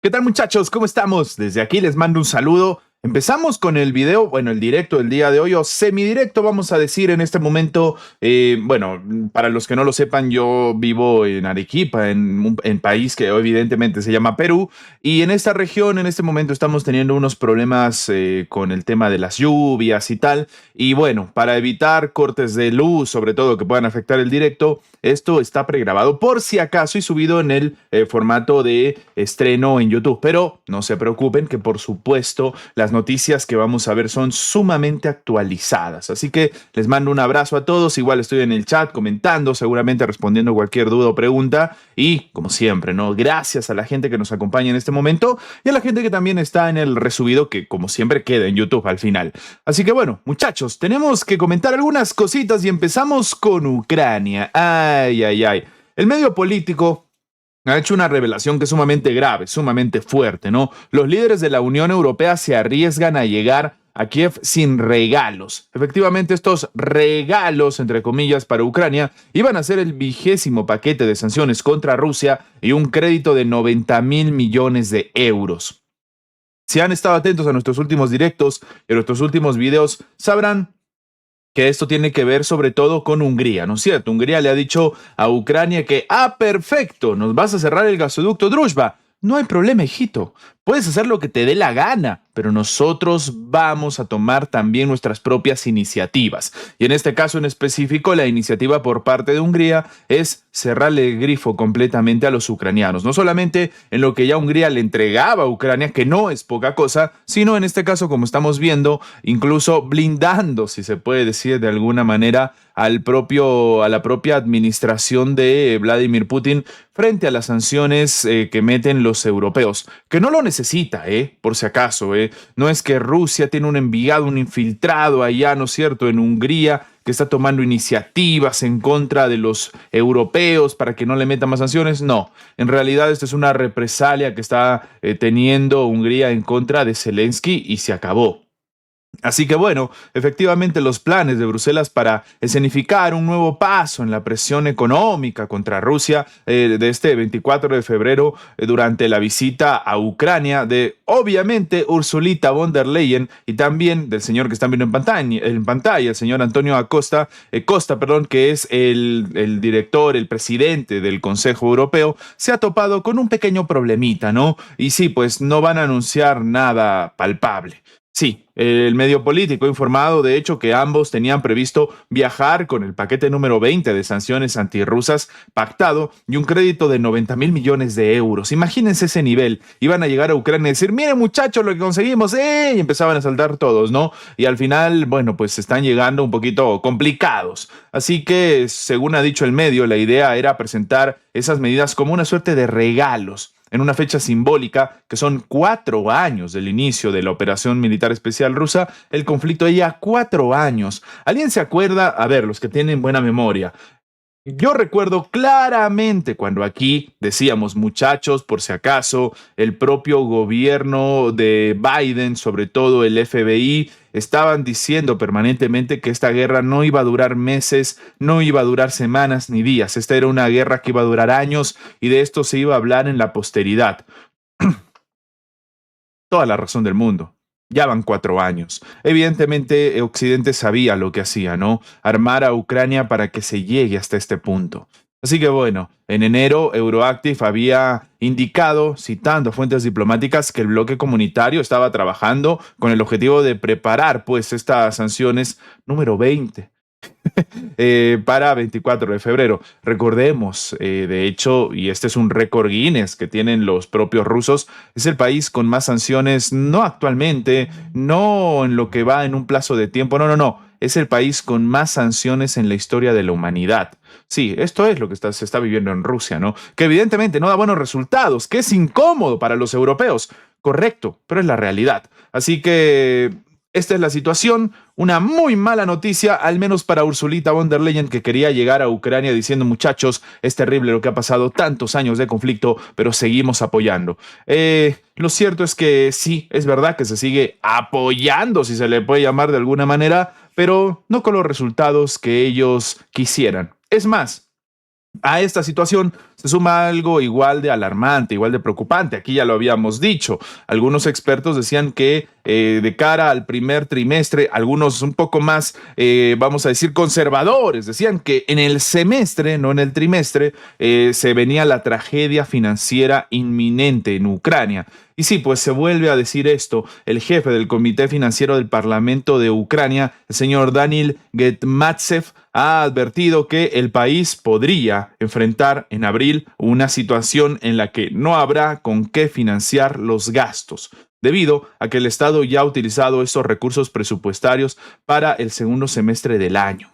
¿Qué tal, muchachos? ¿Cómo estamos? Desde aquí les mando un saludo. Empezamos con el video, bueno, el directo del día de hoy, o semidirecto, vamos a decir en este momento. Bueno, para los que no lo sepan, yo vivo en Arequipa, en país que evidentemente se llama Perú, y en esta región, en este momento, estamos teniendo unos problemas con el tema de las lluvias y tal. Y bueno, para evitar cortes de luz, sobre todo que puedan afectar el directo, esto está pregrabado por si acaso y subido en el formato de estreno en YouTube. Pero no se preocupen que por supuesto las noticias que vamos a ver son sumamente actualizadas. Así que les mando un abrazo a todos. Igual estoy en el chat comentando, seguramente respondiendo cualquier duda o pregunta. Y como siempre, ¿no? Gracias a la gente que nos acompaña en este momento y a la gente que también está en el resubido que como siempre queda en YouTube al final. Así que bueno, muchachos, tenemos que comentar algunas cositas y empezamos con Ucrania. Ay, ay, ay. El medio político ha hecho una revelación que es sumamente grave, sumamente fuerte, ¿no? Los líderes de la Unión Europea se arriesgan a llegar a Kiev sin regalos. Efectivamente, estos regalos, entre comillas, para Ucrania iban a ser el 20º paquete de sanciones contra Rusia y un crédito de 90.000 millones de euros. Si han estado atentos a nuestros últimos directos y a nuestros últimos videos, sabrán que esto tiene que ver sobre todo con Hungría, ¿no es cierto? Hungría le ha dicho a Ucrania que, perfecto, nos vas a cerrar el gasoducto Druzhba. No hay problema, hijito. Puedes hacer lo que te dé la gana, pero nosotros vamos a tomar también nuestras propias iniciativas. Y en este caso en específico, la iniciativa por parte de Hungría es cerrarle el grifo completamente a los ucranianos. No solamente en lo que ya Hungría le entregaba a Ucrania, que no es poca cosa, sino en este caso, como estamos viendo, incluso blindando, si se puede decir de alguna manera, a la propia administración de Vladimir Putin frente a las sanciones que meten los europeos, que no lo necesita, por si acaso. No es que Rusia tiene un enviado, un infiltrado allá, ¿no es cierto?, en Hungría, que está tomando iniciativas en contra de los europeos para que no le metan más sanciones. No, en realidad esto es una represalia que está teniendo Hungría en contra de Zelensky y se acabó. Así que bueno, efectivamente los planes de Bruselas para escenificar un nuevo paso en la presión económica contra Rusia de este 24 de febrero durante la visita a Ucrania de obviamente Ursulita von der Leyen y también del señor que están viendo en pantalla el señor Antonio Costa, perdón, que es el director, el presidente del Consejo Europeo, se ha topado con un pequeño problemita, ¿no? Y sí, pues no van a anunciar nada palpable. Sí, el medio político ha informado, de hecho, que ambos tenían previsto viajar con el paquete número 20 de sanciones antirrusas pactado y un crédito de 90.000 millones de euros. Imagínense ese nivel. Iban a llegar a Ucrania y decir, miren muchachos lo que conseguimos, y empezaban a saltar todos, ¿no? Y al final, bueno, pues están llegando un poquito complicados. Así que, según ha dicho el medio, la idea era presentar esas medidas como una suerte de regalos en una fecha simbólica, que son 4 años del inicio de la operación militar especial rusa. El conflicto ya 4 años. ¿Alguien se acuerda? A ver, los que tienen buena memoria. Yo recuerdo claramente cuando aquí decíamos, muchachos, por si acaso, el propio gobierno de Biden, sobre todo el FBI, estaban diciendo permanentemente que esta guerra no iba a durar meses, no iba a durar semanas ni días. Esta era una guerra que iba a durar años y de esto se iba a hablar en la posteridad. Toda la razón del mundo. Ya van 4 años. Evidentemente, Occidente sabía lo que hacía, ¿no? Armar a Ucrania para que se llegue hasta este punto. Así que bueno, en enero Euroactiv había indicado, citando fuentes diplomáticas, que el bloque comunitario estaba trabajando con el objetivo de preparar pues estas sanciones número 20 para 24 de febrero. Recordemos, de hecho, y este es un récord Guinness que tienen los propios rusos, es el país con más sanciones, no actualmente, no en lo que va en un plazo de tiempo, no. Es el país con más sanciones en la historia de la humanidad. Sí, esto es lo que se está viviendo en Rusia, ¿no? Que evidentemente no da buenos resultados, que es incómodo para los europeos. Correcto, pero es la realidad. Así que esta es la situación, una muy mala noticia, al menos para Ursulita von der Leyen, que quería llegar a Ucrania diciendo, muchachos, es terrible lo que ha pasado, tantos años de conflicto, pero seguimos apoyando. Lo cierto es que sí, es verdad que se sigue apoyando, si se le puede llamar de alguna manera, pero no con los resultados que ellos quisieran. Es más, a esta situación se suma algo igual de alarmante, igual de preocupante. Aquí ya lo habíamos dicho. Algunos expertos decían que de cara al primer trimestre, algunos un poco más, vamos a decir, conservadores, decían que en el semestre, no en el trimestre, se venía la tragedia financiera inminente en Ucrania. Y sí, pues se vuelve a decir esto. El jefe del Comité Financiero del Parlamento de Ucrania, el señor Daniil Getmatsev, ha advertido que el país podría enfrentar en abril una situación en la que no habrá con qué financiar los gastos, debido a que el Estado ya ha utilizado estos recursos presupuestarios para el segundo semestre del año.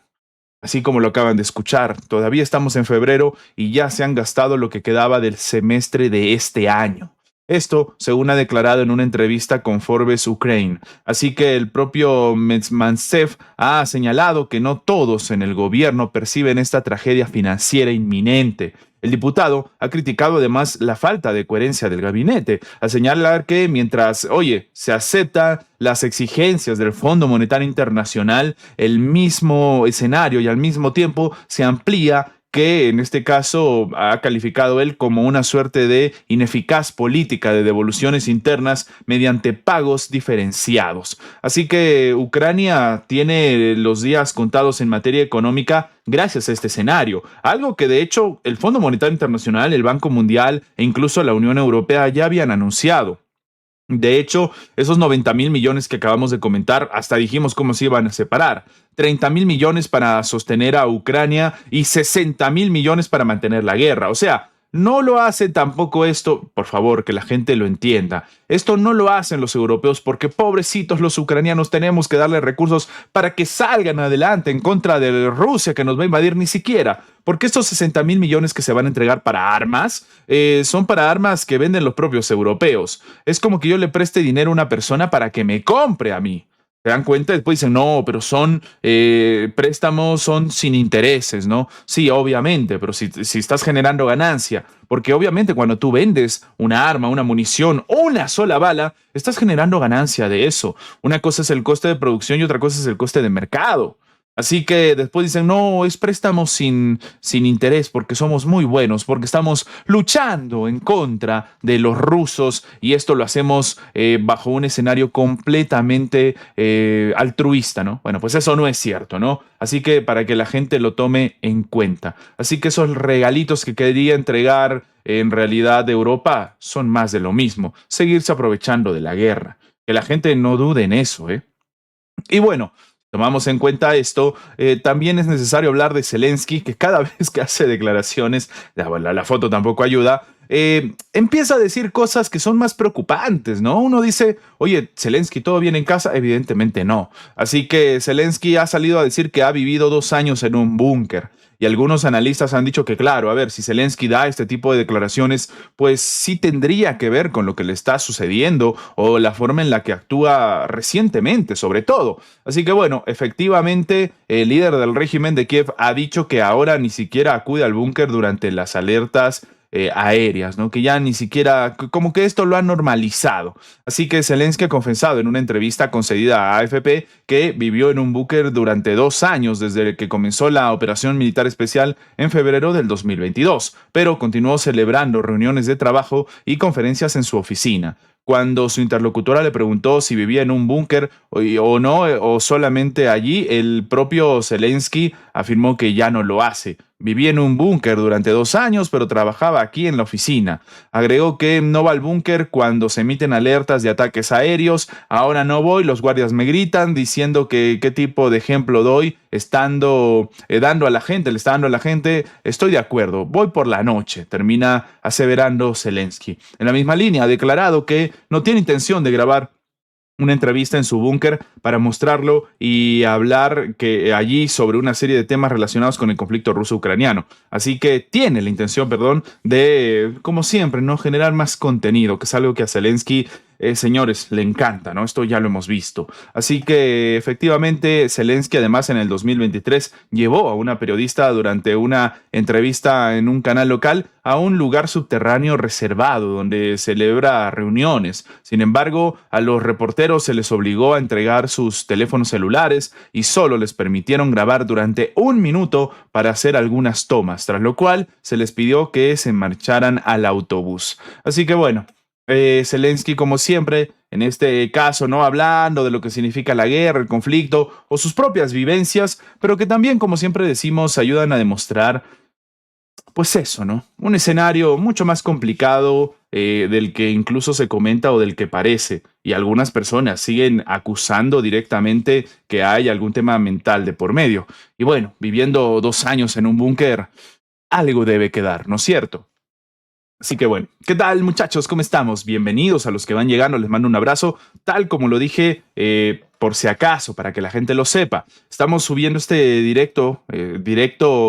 Así como lo acaban de escuchar, todavía estamos en febrero y ya se han gastado lo que quedaba del semestre de este año. Esto, según ha declarado en una entrevista con Forbes Ukraine. Así que el propio Metsmantsev ha señalado que no todos en el gobierno perciben esta tragedia financiera inminente. El diputado ha criticado además la falta de coherencia del gabinete, al señalar que mientras, se aceptan las exigencias del Fondo Monetario Internacional, el mismo escenario y al mismo tiempo se amplía que en este caso ha calificado él como una suerte de ineficaz política de devoluciones internas mediante pagos diferenciados. Así que Ucrania tiene los días contados en materia económica gracias a este escenario, algo que de hecho el Fondo Monetario Internacional, el Banco Mundial e incluso la Unión Europea ya habían anunciado. De hecho, esos 90.000 millones que acabamos de comentar, hasta dijimos cómo se iban a separar. 30.000 millones para sostener a Ucrania y 60.000 millones para mantener la guerra. O sea, no lo hace tampoco esto, por favor, que la gente lo entienda. Esto no lo hacen los europeos porque pobrecitos los ucranianos tenemos que darle recursos para que salgan adelante en contra de Rusia que nos va a invadir ni siquiera. Porque estos 60.000 millones que se van a entregar para armas son para armas que venden los propios europeos. Es como que yo le preste dinero a una persona para que me compre a mí. ¿Se dan cuenta? Después dicen, no, pero son préstamos, son sin intereses, ¿no? Sí, obviamente, pero si estás generando ganancia, porque obviamente cuando tú vendes una arma, una munición, una sola bala, estás generando ganancia de eso. Una cosa es el coste de producción y otra cosa es el coste de mercado. Así que después dicen, no, es préstamo sin interés porque somos muy buenos, porque estamos luchando en contra de los rusos y esto lo hacemos bajo un escenario completamente altruista, ¿no? Bueno, pues eso no es cierto, ¿no? Así que para que la gente lo tome en cuenta. Así que esos regalitos que quería entregar en realidad de Europa son más de lo mismo, seguirse aprovechando de la guerra. Que la gente no dude en eso, ¿eh? Y bueno, tomamos en cuenta esto, también es necesario hablar de Zelensky, que cada vez que hace declaraciones, la foto tampoco ayuda, empieza a decir cosas que son más preocupantes, ¿no? Uno dice, oye, Zelensky, ¿todo bien en casa? Evidentemente no. Así que Zelensky ha salido a decir que ha vivido 2 años en un búnker. Y algunos analistas han dicho que, claro, a ver, si Zelensky da este tipo de declaraciones, pues sí tendría que ver con lo que le está sucediendo o la forma en la que actúa recientemente, sobre todo. Así que bueno, efectivamente, el líder del régimen de Kiev ha dicho que ahora ni siquiera acude al búnker durante las alertas aéreas, ¿no? Que ya ni siquiera, como que esto lo ha normalizado. Así que Zelensky ha confesado en una entrevista concedida a AFP que vivió en un búnker durante 2 años desde que comenzó la operación militar especial en febrero del 2022, pero continuó celebrando reuniones de trabajo y conferencias en su oficina. Cuando su interlocutora le preguntó si vivía en un búnker o no, o solamente allí, el propio Zelensky afirmó que ya no lo hace. Viví en un búnker durante 2 años, pero trabajaba aquí en la oficina. Agregó que no va al búnker cuando se emiten alertas de ataques aéreos. Ahora no voy, los guardias me gritan diciendo que qué tipo de ejemplo doy, estando dando a la gente, le está dando a la gente. Estoy de acuerdo, voy por la noche, termina aseverando Zelensky. En la misma línea ha declarado que no tiene intención de grabar una entrevista en su búnker para mostrarlo y hablar que allí sobre una serie de temas relacionados con el conflicto ruso-ucraniano. Así que tiene la intención, de, como siempre, no generar más contenido, que es algo que a Zelensky señores, le encanta, ¿no? Esto ya lo hemos visto. Así que efectivamente Zelensky además en el 2023 llevó a una periodista durante una entrevista en un canal local a un lugar subterráneo reservado donde celebra reuniones. Sin embargo, a los reporteros se les obligó a entregar sus teléfonos celulares y solo les permitieron grabar durante 1 minuto para hacer algunas tomas, tras lo cual se les pidió que se marcharan al autobús. Así que bueno, Zelensky, como siempre, en este caso, ¿no? Hablando de lo que significa la guerra, el conflicto o sus propias vivencias, pero que también, como siempre decimos, ayudan a demostrar, pues eso, ¿no? Un escenario mucho más complicado del que incluso se comenta o del que parece. Y algunas personas siguen acusando directamente que hay algún tema mental de por medio. Y bueno, viviendo 2 años en un búnker, algo debe quedar, ¿no es cierto? Así que bueno, ¿qué tal muchachos? ¿Cómo estamos? Bienvenidos a los que van llegando, les mando un abrazo, tal como lo dije, por si acaso, para que la gente lo sepa. Estamos subiendo este directo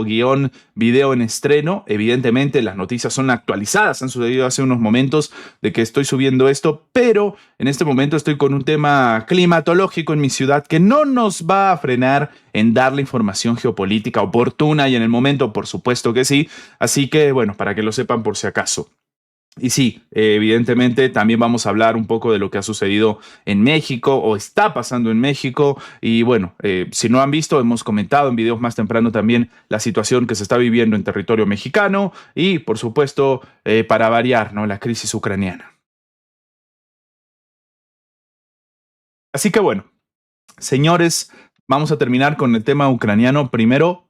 guión video en estreno. Evidentemente las noticias son actualizadas, han sucedido hace unos momentos de que estoy subiendo esto, pero en este momento estoy con un tema climatológico en mi ciudad que no nos va a frenar en dar la información geopolítica oportuna y en el momento, por supuesto que sí. Así que bueno, para que lo sepan por si acaso. Y sí, evidentemente también vamos a hablar un poco de lo que ha sucedido en México o está pasando en México. Y bueno, si no han visto, hemos comentado en videos más temprano también la situación que se está viviendo en territorio mexicano y, por supuesto, para variar, ¿no? La crisis ucraniana. Así que bueno, señores, vamos a terminar con el tema ucraniano primero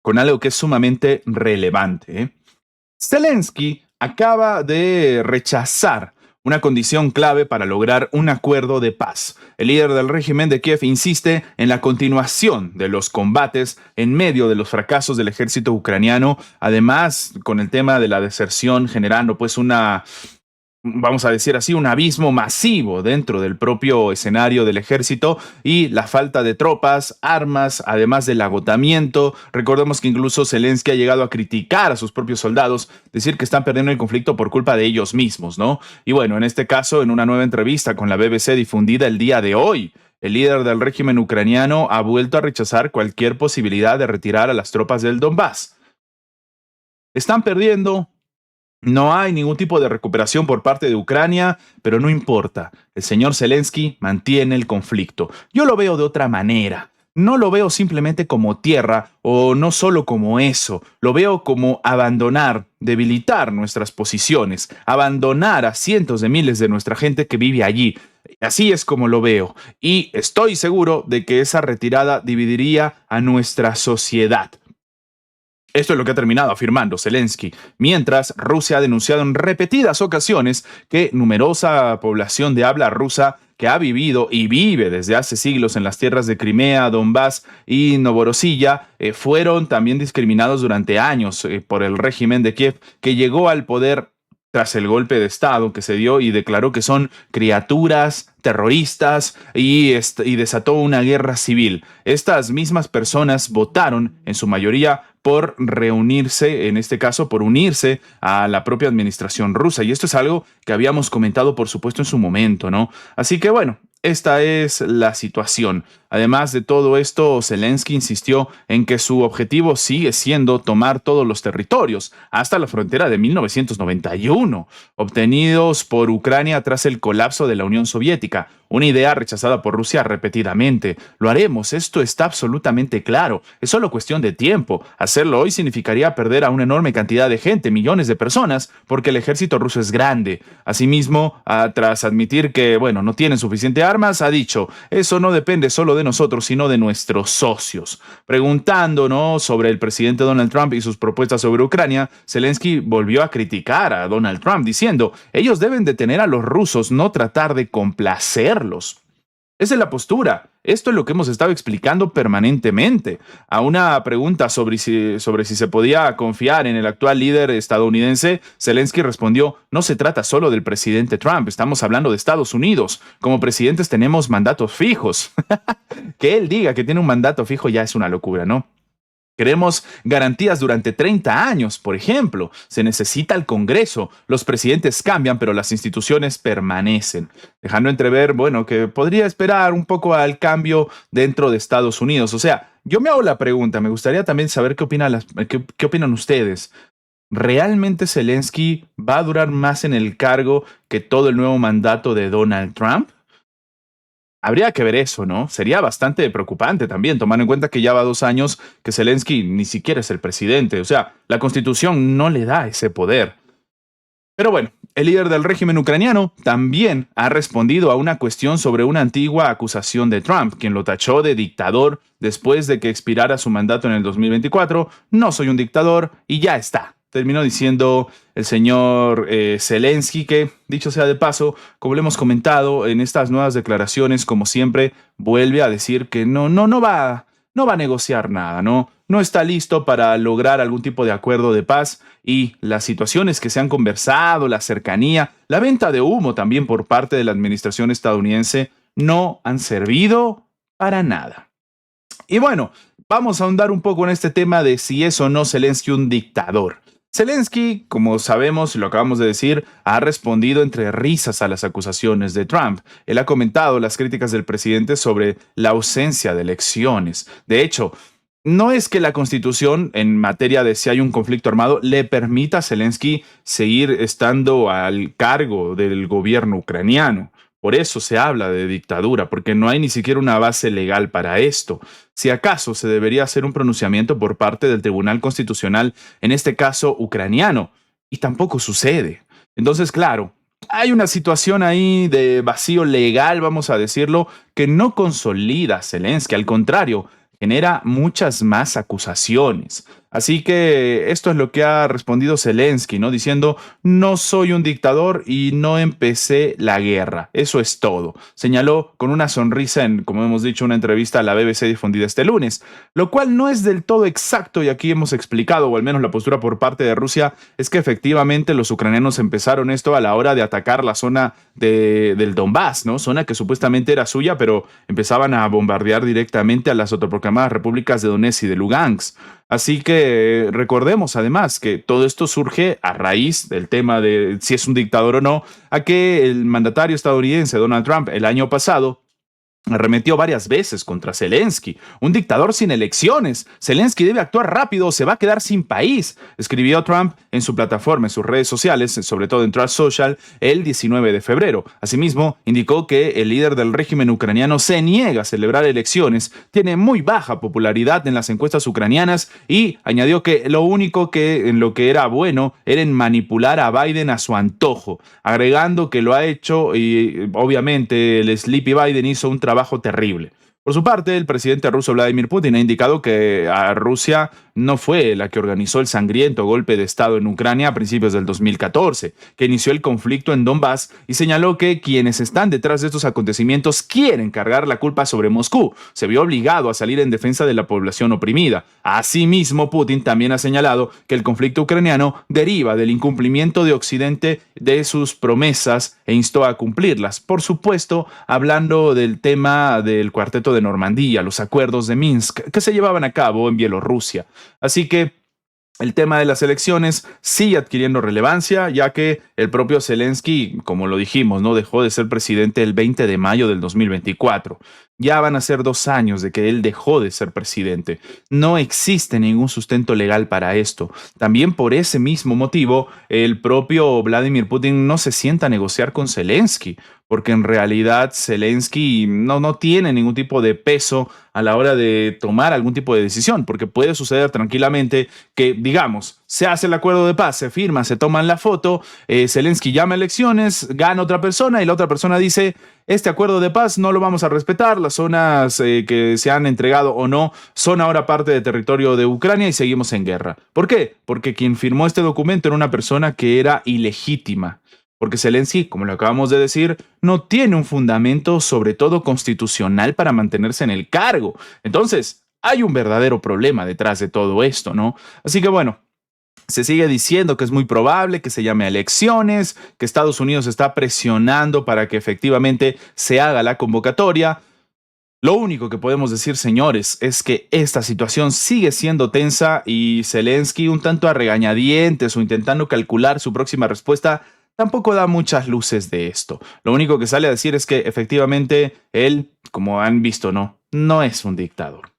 con algo que es sumamente relevante, ¿eh? Zelensky acaba de rechazar una condición clave para lograr un acuerdo de paz. El líder del régimen de Kiev insiste en la continuación de los combates en medio de los fracasos del ejército ucraniano, además con el tema de la deserción generando pues una, vamos a decir así, un abismo masivo dentro del propio escenario del ejército y la falta de tropas, armas, además del agotamiento. Recordemos que incluso Zelensky ha llegado a criticar a sus propios soldados, decir que están perdiendo el conflicto por culpa de ellos mismos, ¿no? Y bueno, en este caso, en una nueva entrevista con la BBC difundida el día de hoy, el líder del régimen ucraniano ha vuelto a rechazar cualquier posibilidad de retirar a las tropas del Donbass. Están perdiendo. No hay ningún tipo de recuperación por parte de Ucrania, pero no importa. El señor Zelensky mantiene el conflicto. Yo lo veo de otra manera. No lo veo simplemente como tierra o no solo como eso. Lo veo como abandonar, debilitar nuestras posiciones, abandonar a cientos de miles de nuestra gente que vive allí. Así es como lo veo. Y estoy seguro de que esa retirada dividiría a nuestra sociedad. Esto es lo que ha terminado afirmando Zelensky, mientras Rusia ha denunciado en repetidas ocasiones que numerosa población de habla rusa que ha vivido y vive desde hace siglos en las tierras de Crimea, Donbass y Novorossiya fueron también discriminados durante años por el régimen de Kiev que llegó al poder tras el golpe de Estado que se dio y declaró que son criaturas terroristas y desató una guerra civil. Estas mismas personas votaron en su mayoría por reunirse, en este caso, por unirse a la propia administración rusa. Y esto es algo que habíamos comentado, por supuesto, en su momento, ¿no? Así que bueno, esta es la situación. Además de todo esto, Zelensky insistió en que su objetivo sigue siendo tomar todos los territorios, hasta la frontera de 1991, obtenidos por Ucrania tras el colapso de la Unión Soviética, una idea rechazada por Rusia repetidamente. Lo haremos, esto está absolutamente claro, es solo cuestión de tiempo. Hacerlo hoy significaría perder a una enorme cantidad de gente, millones de personas, porque el ejército ruso es grande. Asimismo, tras admitir que, bueno, no tienen suficiente armas, ha dicho, eso no depende solo de nosotros, sino de nuestros socios. Preguntándonos sobre el presidente Donald Trump y sus propuestas sobre Ucrania, Zelensky volvió a criticar a Donald Trump, diciendo, ellos deben detener a los rusos, no tratar de complacerlos. Esa es la postura. Esto es lo que hemos estado explicando permanentemente. A una pregunta sobre si se podía confiar en el actual líder estadounidense, Zelensky respondió, no se trata solo del presidente Trump, estamos hablando de Estados Unidos. Como presidentes tenemos mandatos fijos. Que él diga que tiene un mandato fijo ya es una locura, ¿no? Queremos garantías durante 30 años, por ejemplo. Se necesita el Congreso. Los presidentes cambian, pero las instituciones permanecen, dejando entrever, bueno, que podría esperar un poco al cambio dentro de Estados Unidos. O sea, yo me hago la pregunta, me gustaría también saber qué opinan ustedes. ¿Realmente Zelensky va a durar más en el cargo que todo el nuevo mandato de Donald Trump? Habría que ver eso, ¿no? Sería bastante preocupante también, tomando en cuenta que ya va 2 años que Zelensky ni siquiera es el presidente. O sea, la constitución no le da ese poder. Pero bueno, el líder del régimen ucraniano también ha respondido a una cuestión sobre una antigua acusación de Trump, quien lo tachó de dictador después de que expirara su mandato en el 2024. No soy un dictador y ya está. Terminó diciendo el señor Zelensky que, dicho sea de paso, como le hemos comentado en estas nuevas declaraciones, como siempre, vuelve a decir que no va a negociar nada, no está listo para lograr algún tipo de acuerdo de paz y las situaciones que se han conversado, la cercanía, la venta de humo también por parte de la administración estadounidense no han servido para nada. Y bueno, vamos a ahondar un poco en este tema de si es o no Zelensky un dictador. Zelensky, como sabemos y lo acabamos de decir, ha respondido entre risas a las acusaciones de Trump. Él ha comentado las críticas del presidente sobre la ausencia de elecciones. De hecho, no es que la Constitución, en materia de si hay un conflicto armado, le permita a Zelensky seguir estando al cargo del gobierno ucraniano. Por eso se habla de dictadura, porque no hay ni siquiera una base legal para esto. Si acaso se debería hacer un pronunciamiento por parte del Tribunal Constitucional, en este caso ucraniano, y tampoco sucede. Entonces, claro, hay una situación ahí de vacío legal, vamos a decirlo, que no consolida a Zelensky, al contrario, genera muchas más acusaciones. Así que esto es lo que ha respondido Zelensky, ¿no? Diciendo, no soy un dictador y no empecé la guerra. Eso es todo. Señaló con una sonrisa en, como hemos dicho, una entrevista a la BBC difundida este lunes, lo cual no es del todo exacto y aquí hemos explicado, o al menos la postura por parte de Rusia, es que efectivamente los ucranianos empezaron esto a la hora de atacar la zona del Donbass, ¿no? Zona que supuestamente era suya, pero empezaban a bombardear directamente a las autoproclamadas repúblicas de Donetsk y de Lugansk. Así que recordemos además que todo esto surge a raíz del tema de si es un dictador o no, a que el mandatario estadounidense Donald Trump el año pasado arremetió varias veces contra Zelensky, un dictador sin elecciones. Zelensky debe actuar rápido o se va a quedar sin país, escribió Trump en su plataforma, en sus redes sociales, sobre todo en Truth Social, el 19 de febrero. Asimismo, indicó que el líder del régimen ucraniano se niega a celebrar elecciones, tiene muy baja popularidad en las encuestas ucranianas y añadió que lo único que en lo que era bueno era en manipular a Biden a su antojo, agregando que lo ha hecho y obviamente el Sleepy Biden hizo un trabajo terrible. Por su parte, el presidente ruso Vladimir Putin ha indicado que a Rusia no fue la que organizó el sangriento golpe de Estado en Ucrania a principios del 2014, que inició el conflicto en Donbass y señaló que quienes están detrás de estos acontecimientos quieren cargar la culpa sobre Moscú. Se vio obligado a salir en defensa de la población oprimida. Asimismo, Putin también ha señalado que el conflicto ucraniano deriva del incumplimiento de Occidente de sus promesas e instó a cumplirlas. Por supuesto, hablando del tema del Cuarteto de Normandía, los acuerdos de Minsk que se llevaban a cabo en Bielorrusia. Así que el tema de las elecciones sigue adquiriendo relevancia, ya que el propio Zelensky, como lo dijimos, no dejó de ser presidente el 20 de mayo del 2024. Ya van a ser 2 años de que él dejó de ser presidente. No existe ningún sustento legal para esto. También por ese mismo motivo, el propio Vladimir Putin no se sienta a negociar con Zelensky, porque en realidad Zelensky no tiene ningún tipo de peso a la hora de tomar algún tipo de decisión, porque puede suceder tranquilamente que, digamos, se hace el acuerdo de paz, se firma, se toman la foto, Zelensky llama a elecciones, gana otra persona y la otra persona dice, este acuerdo de paz no lo vamos a respetar, las zonas que se han entregado o no son ahora parte del territorio de Ucrania y seguimos en guerra. ¿Por qué? Porque quien firmó este documento era una persona que era ilegítima. Porque Zelensky, como lo acabamos de decir, no tiene un fundamento, sobre todo constitucional, para mantenerse en el cargo. Entonces, hay un verdadero problema detrás de todo esto, ¿no? Así que bueno, se sigue diciendo que es muy probable que se llame a elecciones, que Estados Unidos está presionando para que efectivamente se haga la convocatoria. Lo único que podemos decir, señores, es que esta situación sigue siendo tensa y Zelensky, un tanto a regañadientes o intentando calcular su próxima respuesta, tampoco da muchas luces de esto. Lo único que sale a decir es que efectivamente él, como han visto, no es un dictador.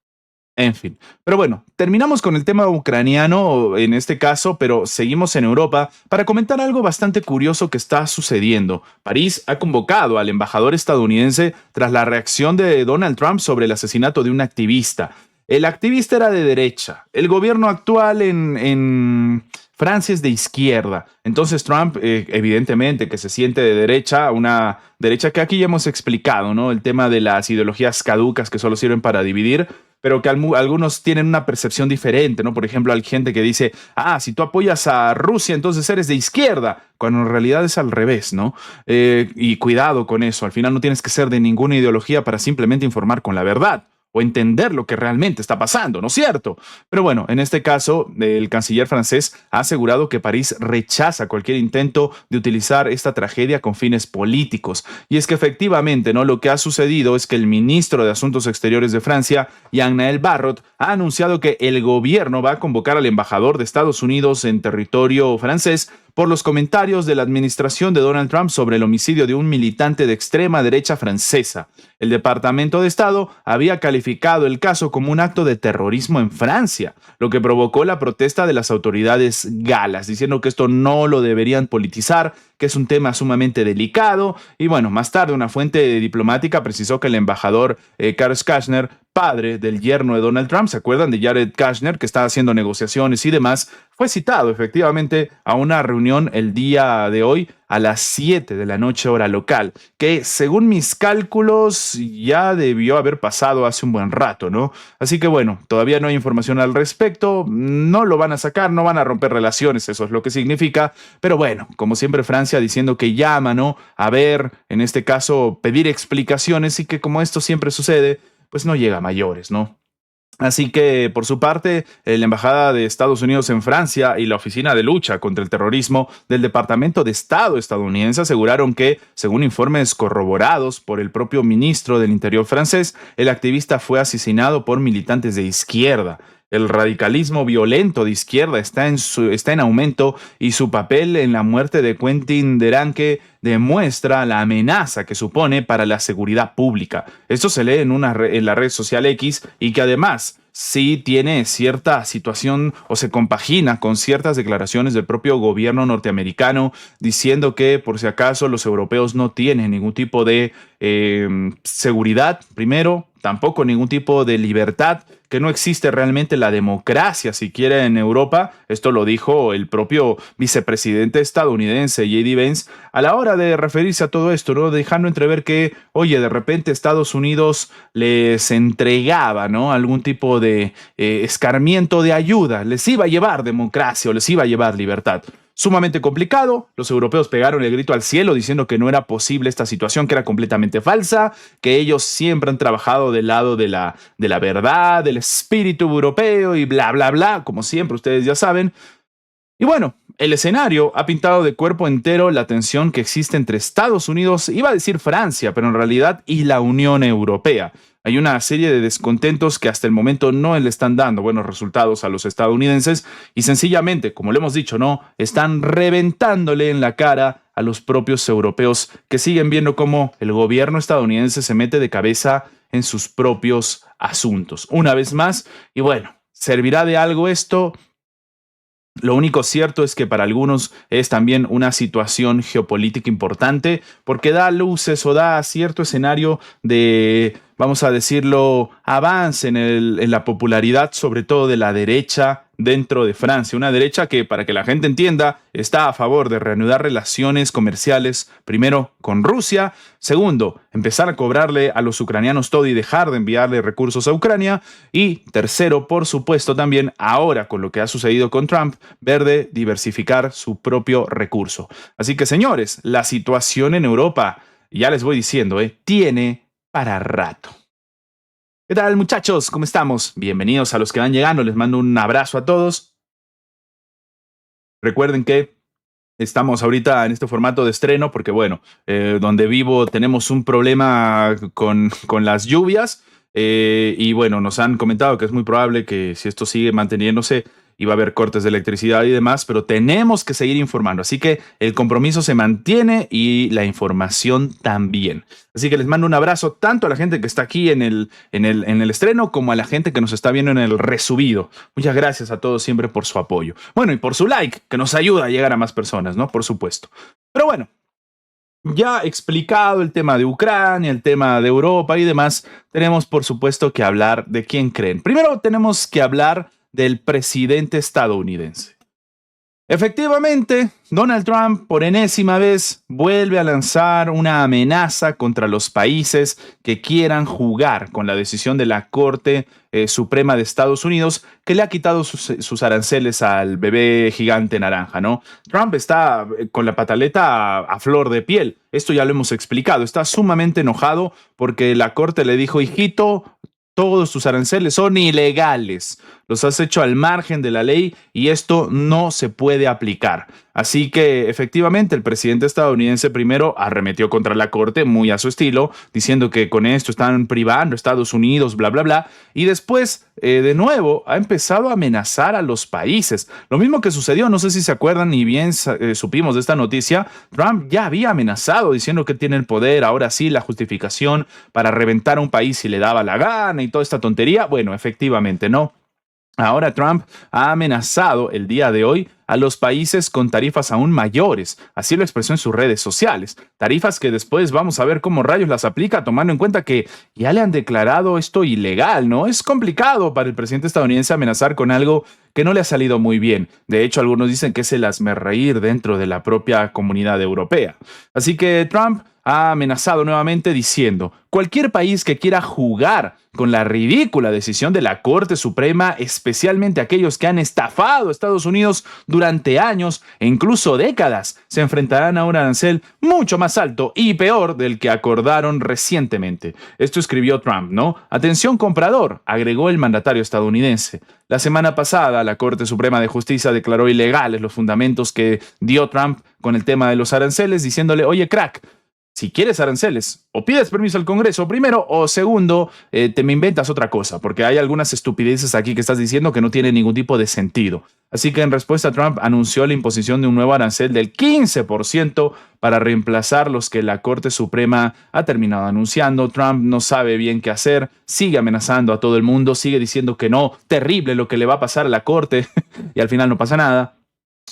En fin, pero bueno, terminamos con el tema ucraniano en este caso, pero seguimos en Europa para comentar algo bastante curioso que está sucediendo. París ha convocado al embajador estadounidense tras la reacción de Donald Trump sobre el asesinato de un activista. El activista era de derecha. El gobierno actual en Francia es de izquierda. Entonces Trump, evidentemente, que se siente de derecha, una derecha que aquí ya hemos explicado, ¿no? El tema de las ideologías caducas que solo sirven para dividir, pero que algunos tienen una percepción diferente, ¿no? Por ejemplo, hay gente que dice, si tú apoyas a Rusia, entonces eres de izquierda, cuando en realidad es al revés, ¿no? Y cuidado con eso, al final no tienes que ser de ninguna ideología para simplemente informar con la verdad o entender lo que realmente está pasando, ¿no es cierto? Pero bueno, en este caso, el canciller francés ha asegurado que París rechaza cualquier intento de utilizar esta tragedia con fines políticos. Y es que efectivamente, ¿no? Lo que ha sucedido es que el ministro de Asuntos Exteriores de Francia, Jean-Noël Barrot, ha anunciado que el gobierno va a convocar al embajador de Estados Unidos en territorio francés por los comentarios de la administración de Donald Trump sobre el homicidio de un militante de extrema derecha francesa. El Departamento de Estado había calificado el caso como un acto de terrorismo en Francia, lo que provocó la protesta de las autoridades galas, diciendo que esto no lo deberían politizar, que es un tema sumamente delicado. Y bueno, más tarde una fuente diplomática precisó que el embajador Carlos Kushner, padre del yerno de Donald Trump, ¿se acuerdan de Jared Kushner, que estaba haciendo negociaciones y demás? Fue citado efectivamente a una reunión el día de hoy a las 7 de la noche hora local, que según mis cálculos ya debió haber pasado hace un buen rato, ¿no? Así que bueno, todavía no hay información al respecto, no lo van a sacar, no van a romper relaciones, eso es lo que significa, pero bueno, como siempre Francia diciendo que llama, ¿no? A ver, en este caso, pedir explicaciones y que como esto siempre sucede, pues no llega a mayores, ¿no? Así que, por su parte, la Embajada de Estados Unidos en Francia y la Oficina de Lucha contra el Terrorismo del Departamento de Estado estadounidense aseguraron que, según informes corroborados por el propio ministro del Interior francés, el activista fue asesinado por militantes de izquierda. El radicalismo violento de izquierda está en aumento y su papel en la muerte de Quentin Deranque demuestra la amenaza que supone para la seguridad pública. Esto se lee en la red social X y que además sí tiene cierta situación o se compagina con ciertas declaraciones del propio gobierno norteamericano diciendo que por si acaso los europeos no tienen ningún tipo de seguridad, primero, tampoco ningún tipo de libertad, que no existe realmente la democracia siquiera en Europa. Esto lo dijo el propio vicepresidente estadounidense, J.D. Vance, a la hora de referirse a todo esto, ¿no? Dejando entrever que, oye, de repente Estados Unidos les entregaba, ¿no? Algún tipo de escarmiento de ayuda, les iba a llevar democracia o les iba a llevar libertad. Sumamente complicado, los europeos pegaron el grito al cielo diciendo que no era posible esta situación, que era completamente falsa, que ellos siempre han trabajado del lado de la verdad, del espíritu europeo y bla, bla, bla, como siempre ustedes ya saben. Y bueno, el escenario ha pintado de cuerpo entero la tensión que existe entre Estados Unidos, iba a decir Francia, pero en realidad y la Unión Europea. Hay una serie de descontentos que hasta el momento no le están dando buenos resultados a los estadounidenses y sencillamente, como le hemos dicho, no, están reventándole en la cara a los propios europeos que siguen viendo cómo el gobierno estadounidense se mete de cabeza en sus propios asuntos. Una vez más, y bueno, ¿servirá de algo esto? Lo único cierto es que para algunos es también una situación geopolítica importante porque da luces o da cierto escenario de, vamos a decirlo, avance en la popularidad, sobre todo de la derecha dentro de Francia. Una derecha que, para que la gente entienda, está a favor de reanudar relaciones comerciales, primero con Rusia, segundo, empezar a cobrarle a los ucranianos todo y dejar de enviarle recursos a Ucrania, y tercero, por supuesto, también ahora con lo que ha sucedido con Trump, ver de diversificar su propio recurso. Así que, señores, la situación en Europa, ya les voy diciendo, tiene para rato. ¿Qué tal, muchachos? ¿Cómo estamos? Bienvenidos a los que van llegando. Les mando un abrazo a todos. Recuerden que estamos ahorita en este formato de estreno porque, bueno, donde vivo tenemos un problema con las lluvias. Y bueno, nos han comentado que es muy probable que si esto sigue manteniéndose, iba a haber cortes de electricidad y demás, pero tenemos que seguir informando. Así que el compromiso se mantiene y la información también. Así que les mando un abrazo tanto a la gente que está aquí en el estreno como a la gente que nos está viendo en el resubido. Muchas gracias a todos siempre por su apoyo. Bueno, y por su like, que nos ayuda a llegar a más personas, ¿no? Por supuesto. Pero bueno, ya explicado el tema de Ucrania, el tema de Europa y demás, tenemos por supuesto que hablar de quién creen. Primero tenemos que hablar del presidente estadounidense. Efectivamente, Donald Trump por enésima vez vuelve a lanzar una amenaza contra los países que quieran jugar con la decisión de la Corte Suprema de Estados Unidos que le ha quitado sus aranceles al bebé gigante naranja, ¿no? Trump está con la pataleta a flor de piel. Esto ya lo hemos explicado. Está sumamente enojado porque la Corte le dijo, hijito, todos tus aranceles son ilegales, los has hecho al margen de la ley y esto no se puede aplicar. Así que efectivamente el presidente estadounidense primero arremetió contra la corte muy a su estilo, diciendo que con esto están privando a Estados Unidos, bla, bla, bla. Y después, de nuevo, ha empezado a amenazar a los países. Lo mismo que sucedió, no sé si se acuerdan ni bien supimos de esta noticia, Trump ya había amenazado diciendo que tiene el poder, ahora sí, la justificación para reventar a un país si le daba la gana y toda esta tontería. Bueno, efectivamente, no. Ahora Trump ha amenazado el día de hoy a los países con tarifas aún mayores, así lo expresó en sus redes sociales, tarifas que después vamos a ver cómo rayos las aplica, tomando en cuenta que ya le han declarado esto ilegal, ¿no? Es complicado para el presidente estadounidense amenazar con algo que no le ha salido muy bien. De hecho, algunos dicen que es el hazmerreír dentro de la propia comunidad europea. Así que Trump ha amenazado nuevamente diciendo, cualquier país que quiera jugar con la ridícula decisión de la Corte Suprema, especialmente aquellos que han estafado a Estados Unidos durante años e incluso décadas, se enfrentarán a un arancel mucho más alto y peor del que acordaron recientemente. Esto escribió Trump, ¿no? Atención comprador, agregó el mandatario estadounidense. La semana pasada, la Corte Suprema de Justicia declaró ilegales los fundamentos que dio Trump con el tema de los aranceles, diciéndole, oye, crack, si quieres aranceles, o pides permiso al Congreso primero, o segundo, te me inventas otra cosa, porque hay algunas estupideces aquí que estás diciendo que no tienen ningún tipo de sentido. Así que en respuesta, Trump anunció la imposición de un nuevo arancel del 15% para reemplazar los que la Corte Suprema ha terminado anunciando. Trump no sabe bien qué hacer, sigue amenazando a todo el mundo, sigue diciendo que no, terrible lo que le va a pasar a la Corte, y al final no pasa nada.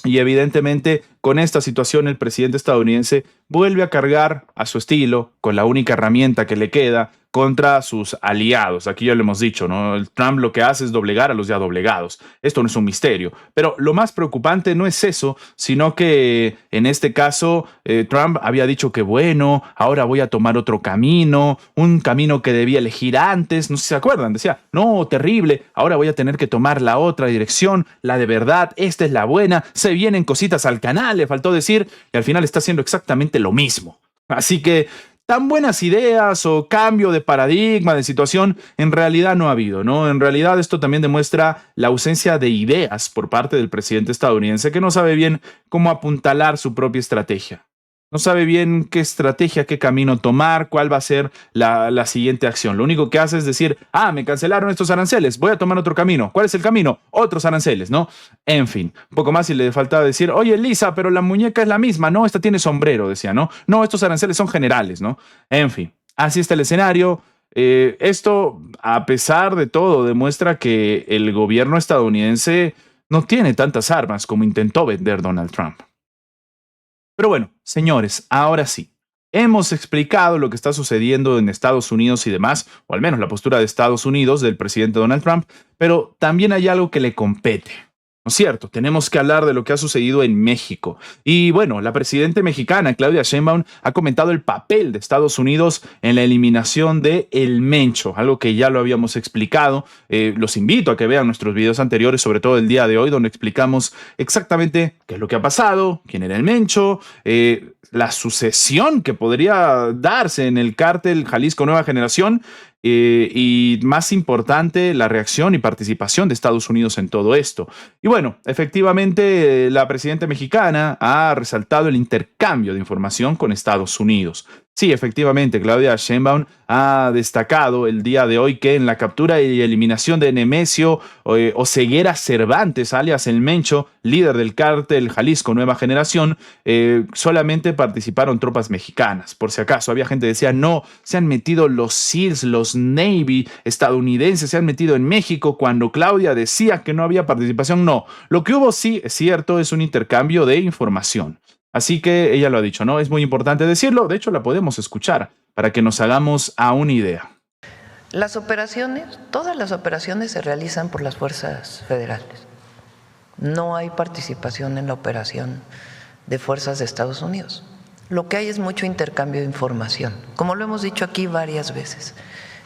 Y evidentemente con esta situación el presidente estadounidense vuelve a cargar a su estilo, con la única herramienta que le queda, contra sus aliados. Aquí ya lo hemos dicho, ¿no? El Trump lo que hace es doblegar a los ya doblegados. Esto no es un misterio. Pero lo más preocupante no es eso, sino que en este caso Trump había dicho que bueno, ahora voy a tomar otro camino, un camino que debía elegir antes. No sé si se acuerdan, decía, no, terrible, ahora voy a tener que tomar la otra dirección, la de verdad, esta es la buena, se vienen cositas al canal, le faltó decir, y al final está haciendo exactamente lo mismo. Así que tan buenas ideas o cambio de paradigma, de situación, en realidad no ha habido, ¿no? En realidad esto también demuestra la ausencia de ideas por parte del presidente estadounidense que no sabe bien cómo apuntalar su propia estrategia. No sabe bien qué estrategia, qué camino tomar, cuál va a ser la siguiente acción. Lo único que hace es decir, me cancelaron estos aranceles, voy a tomar otro camino. ¿Cuál es el camino? Otros aranceles, ¿no? En fin, un poco más y le faltaba decir, oye, Lisa, pero la muñeca es la misma, no, esta tiene sombrero, decía, ¿no? No, estos aranceles son generales, ¿no? En fin, así está el escenario. Esto, a pesar de todo, demuestra que el gobierno estadounidense no tiene tantas armas como intentó vender Donald Trump. Pero bueno, señores, ahora sí. Hemos explicado lo que está sucediendo en Estados Unidos y demás, o al menos la postura de Estados Unidos del presidente Donald Trump, pero también hay algo que le compete. ¿No es cierto? Tenemos que hablar de lo que ha sucedido en México. Y bueno, la presidenta mexicana, Claudia Sheinbaum, ha comentado el papel de Estados Unidos en la eliminación de El Mencho, algo que ya lo habíamos explicado. Los invito a que vean nuestros videos anteriores, sobre todo el día de hoy, donde explicamos exactamente qué es lo que ha pasado, quién era El Mencho, la sucesión que podría darse en el cártel Jalisco Nueva Generación, y más importante, la reacción y participación de Estados Unidos en todo esto. Y bueno, efectivamente, la presidenta mexicana ha resaltado el intercambio de información con Estados Unidos. Sí, efectivamente, Claudia Sheinbaum ha destacado el día de hoy que en la captura y eliminación de Nemesio Oseguera Cervantes, alias El Mencho, líder del cártel Jalisco Nueva Generación, solamente participaron tropas mexicanas. Por si acaso, había gente que decía, no, se han metido los SEALs, los Navy estadounidenses, se han metido en México cuando Claudia decía que no había participación. No, lo que hubo sí, es cierto, es un intercambio de información. Así que ella lo ha dicho, ¿no? Es muy importante decirlo, de hecho la podemos escuchar para que nos hagamos a una idea. Las operaciones, todas las operaciones se realizan por las fuerzas federales. No hay participación en la operación de fuerzas de Estados Unidos. Lo que hay es mucho intercambio de información. Como lo hemos dicho aquí varias veces,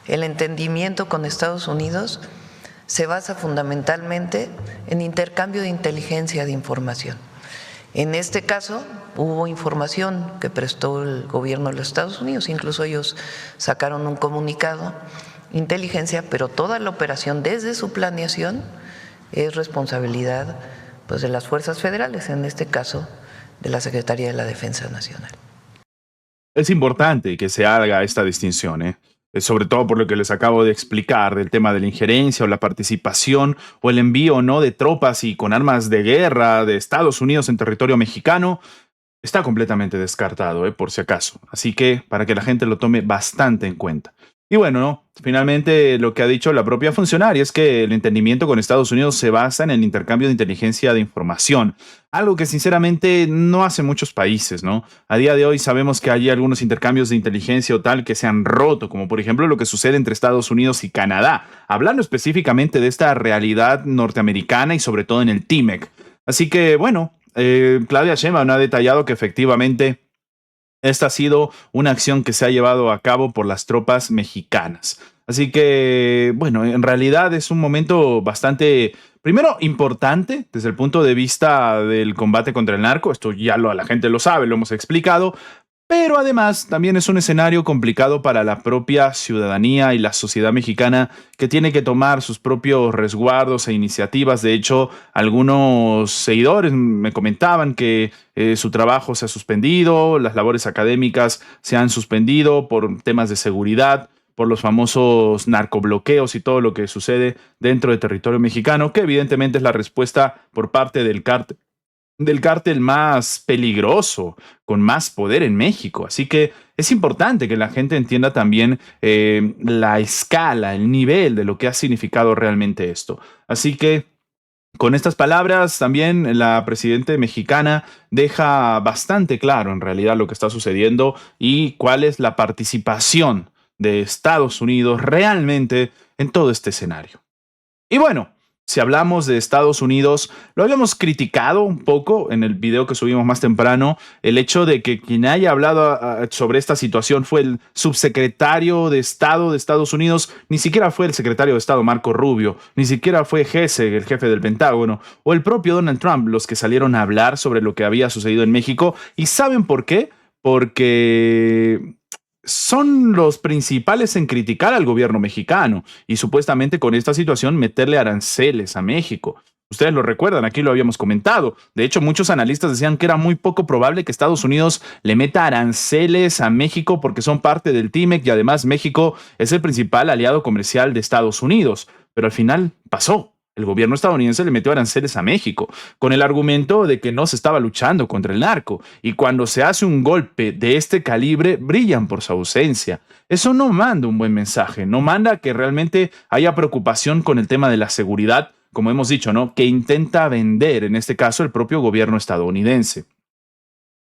el entendimiento con Estados Unidos se basa fundamentalmente en intercambio de inteligencia de información. En este caso, hubo información que prestó el gobierno de los Estados Unidos, incluso ellos sacaron un comunicado, inteligencia, pero toda la operación desde su planeación es responsabilidad pues, de las fuerzas federales, en este caso de la Secretaría de la Defensa Nacional. Es importante que se haga esta distinción, ¿eh? Sobre todo por lo que les acabo de explicar del tema de la injerencia o la participación o el envío no de tropas y con armas de guerra de Estados Unidos en territorio mexicano, está completamente descartado, por si acaso. Así que para que la gente lo tome bastante en cuenta. Y bueno, ¿no? Finalmente lo que ha dicho la propia funcionaria es que el entendimiento con Estados Unidos se basa en el intercambio de inteligencia de información, algo que sinceramente no hacen muchos países, ¿no? A día de hoy sabemos que hay algunos intercambios de inteligencia o tal que se han roto, como por ejemplo lo que sucede entre Estados Unidos y Canadá, hablando específicamente de esta realidad norteamericana y sobre todo en el TIMEC. Así que bueno, Claudia Sheinbaum ha detallado que efectivamente esta ha sido una acción que se ha llevado a cabo por las tropas mexicanas. Así que, bueno, en realidad es un momento bastante, primero, importante desde el punto de vista del combate contra el narco. Esto ya la gente lo sabe, lo hemos explicado. Pero además también es un escenario complicado para la propia ciudadanía y la sociedad mexicana que tiene que tomar sus propios resguardos e iniciativas. De hecho, algunos seguidores me comentaban que su trabajo se ha suspendido, las labores académicas se han suspendido por temas de seguridad, por los famosos narcobloqueos y todo lo que sucede dentro del territorio mexicano, que evidentemente es la respuesta por parte del cártel más peligroso, con más poder en México. Así que es importante que la gente entienda también la escala, el nivel de lo que ha significado realmente esto. Así que con estas palabras, también la presidenta mexicana deja bastante claro en realidad lo que está sucediendo y cuál es la participación de Estados Unidos realmente en todo este escenario. Y bueno, si hablamos de Estados Unidos, lo habíamos criticado un poco en el video que subimos más temprano, el hecho de que quien haya hablado sobre esta situación fue el subsecretario de Estado de Estados Unidos, ni siquiera fue el secretario de Estado Marco Rubio, ni siquiera fue Hesse, el jefe del Pentágono, o el propio Donald Trump, los que salieron a hablar sobre lo que había sucedido en México. ¿Y saben por qué? Porque son los principales en criticar al gobierno mexicano y supuestamente con esta situación meterle aranceles a México. Ustedes lo recuerdan, aquí lo habíamos comentado. De hecho, muchos analistas decían que era muy poco probable que Estados Unidos le meta aranceles a México porque son parte del TIMEC y además México es el principal aliado comercial de Estados Unidos. Pero al final pasó. El gobierno estadounidense le metió aranceles a México con el argumento de que no se estaba luchando contra el narco. Y cuando se hace un golpe de este calibre, brillan por su ausencia. Eso no manda un buen mensaje, no manda que realmente haya preocupación con el tema de la seguridad, como hemos dicho, ¿no? Que intenta vender, en este caso, el propio gobierno estadounidense.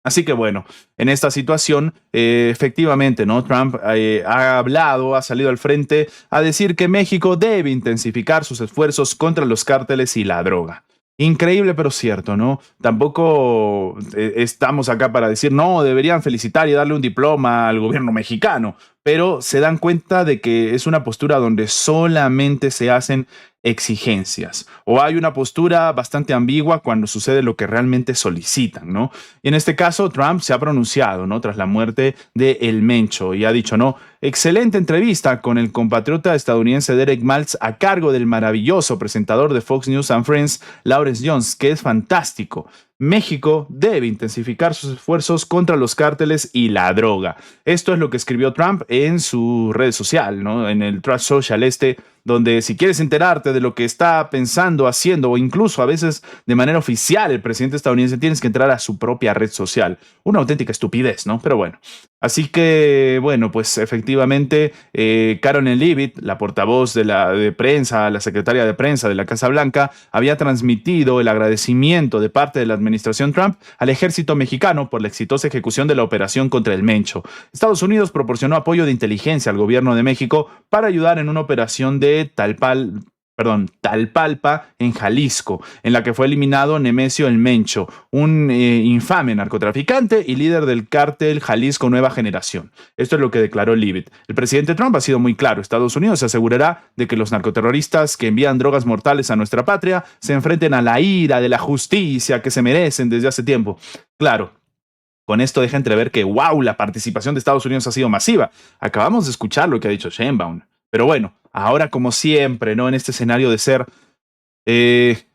Así que bueno, en esta situación, efectivamente, ¿no? Trump ha hablado, ha salido al frente a decir que México debe intensificar sus esfuerzos contra los cárteles y la droga. Increíble, pero cierto, ¿no? Tampoco estamos acá para decir, no, deberían felicitar y darle un diploma al gobierno mexicano, pero se dan cuenta de que es una postura donde solamente se hacen exigencias o hay una postura bastante ambigua cuando sucede lo que realmente solicitan, ¿no? Y en este caso Trump se ha pronunciado, ¿no? Tras la muerte de El Mencho y ha dicho, ¿no? Excelente entrevista con el compatriota estadounidense Derek Maltz a cargo del maravilloso presentador de Fox News and Friends, Lawrence Jones, que es fantástico. México debe intensificar sus esfuerzos contra los cárteles y la droga. Esto es lo que escribió Trump en su red social, ¿no? En el Truth Social donde si quieres enterarte de lo que está pensando, haciendo o incluso a veces de manera oficial el presidente estadounidense, tienes que entrar a su propia red social. Una auténtica estupidez, ¿no? Pero bueno. Así que, bueno, pues efectivamente, Caroline Leavitt, la portavoz de prensa, la secretaria de prensa de la Casa Blanca, había transmitido el agradecimiento de parte de la administración Trump al ejército mexicano por la exitosa ejecución de la operación contra el Mencho. Estados Unidos proporcionó apoyo de inteligencia al gobierno de México para ayudar en una operación de Talpalpa, en Jalisco, en la que fue eliminado Nemesio el Mencho, un infame narcotraficante y líder del cártel Jalisco Nueva Generación. Esto es lo que declaró Leavitt. El presidente Trump ha sido muy claro. Estados Unidos se asegurará de que los narcoterroristas que envían drogas mortales a nuestra patria se enfrenten a la ira de la justicia que se merecen desde hace tiempo. Claro. Con esto deja entrever que, wow, la participación de Estados Unidos ha sido masiva. Acabamos de escuchar lo que ha dicho Sheinbaum. Pero bueno, ahora como siempre, ¿no? En este escenario de ser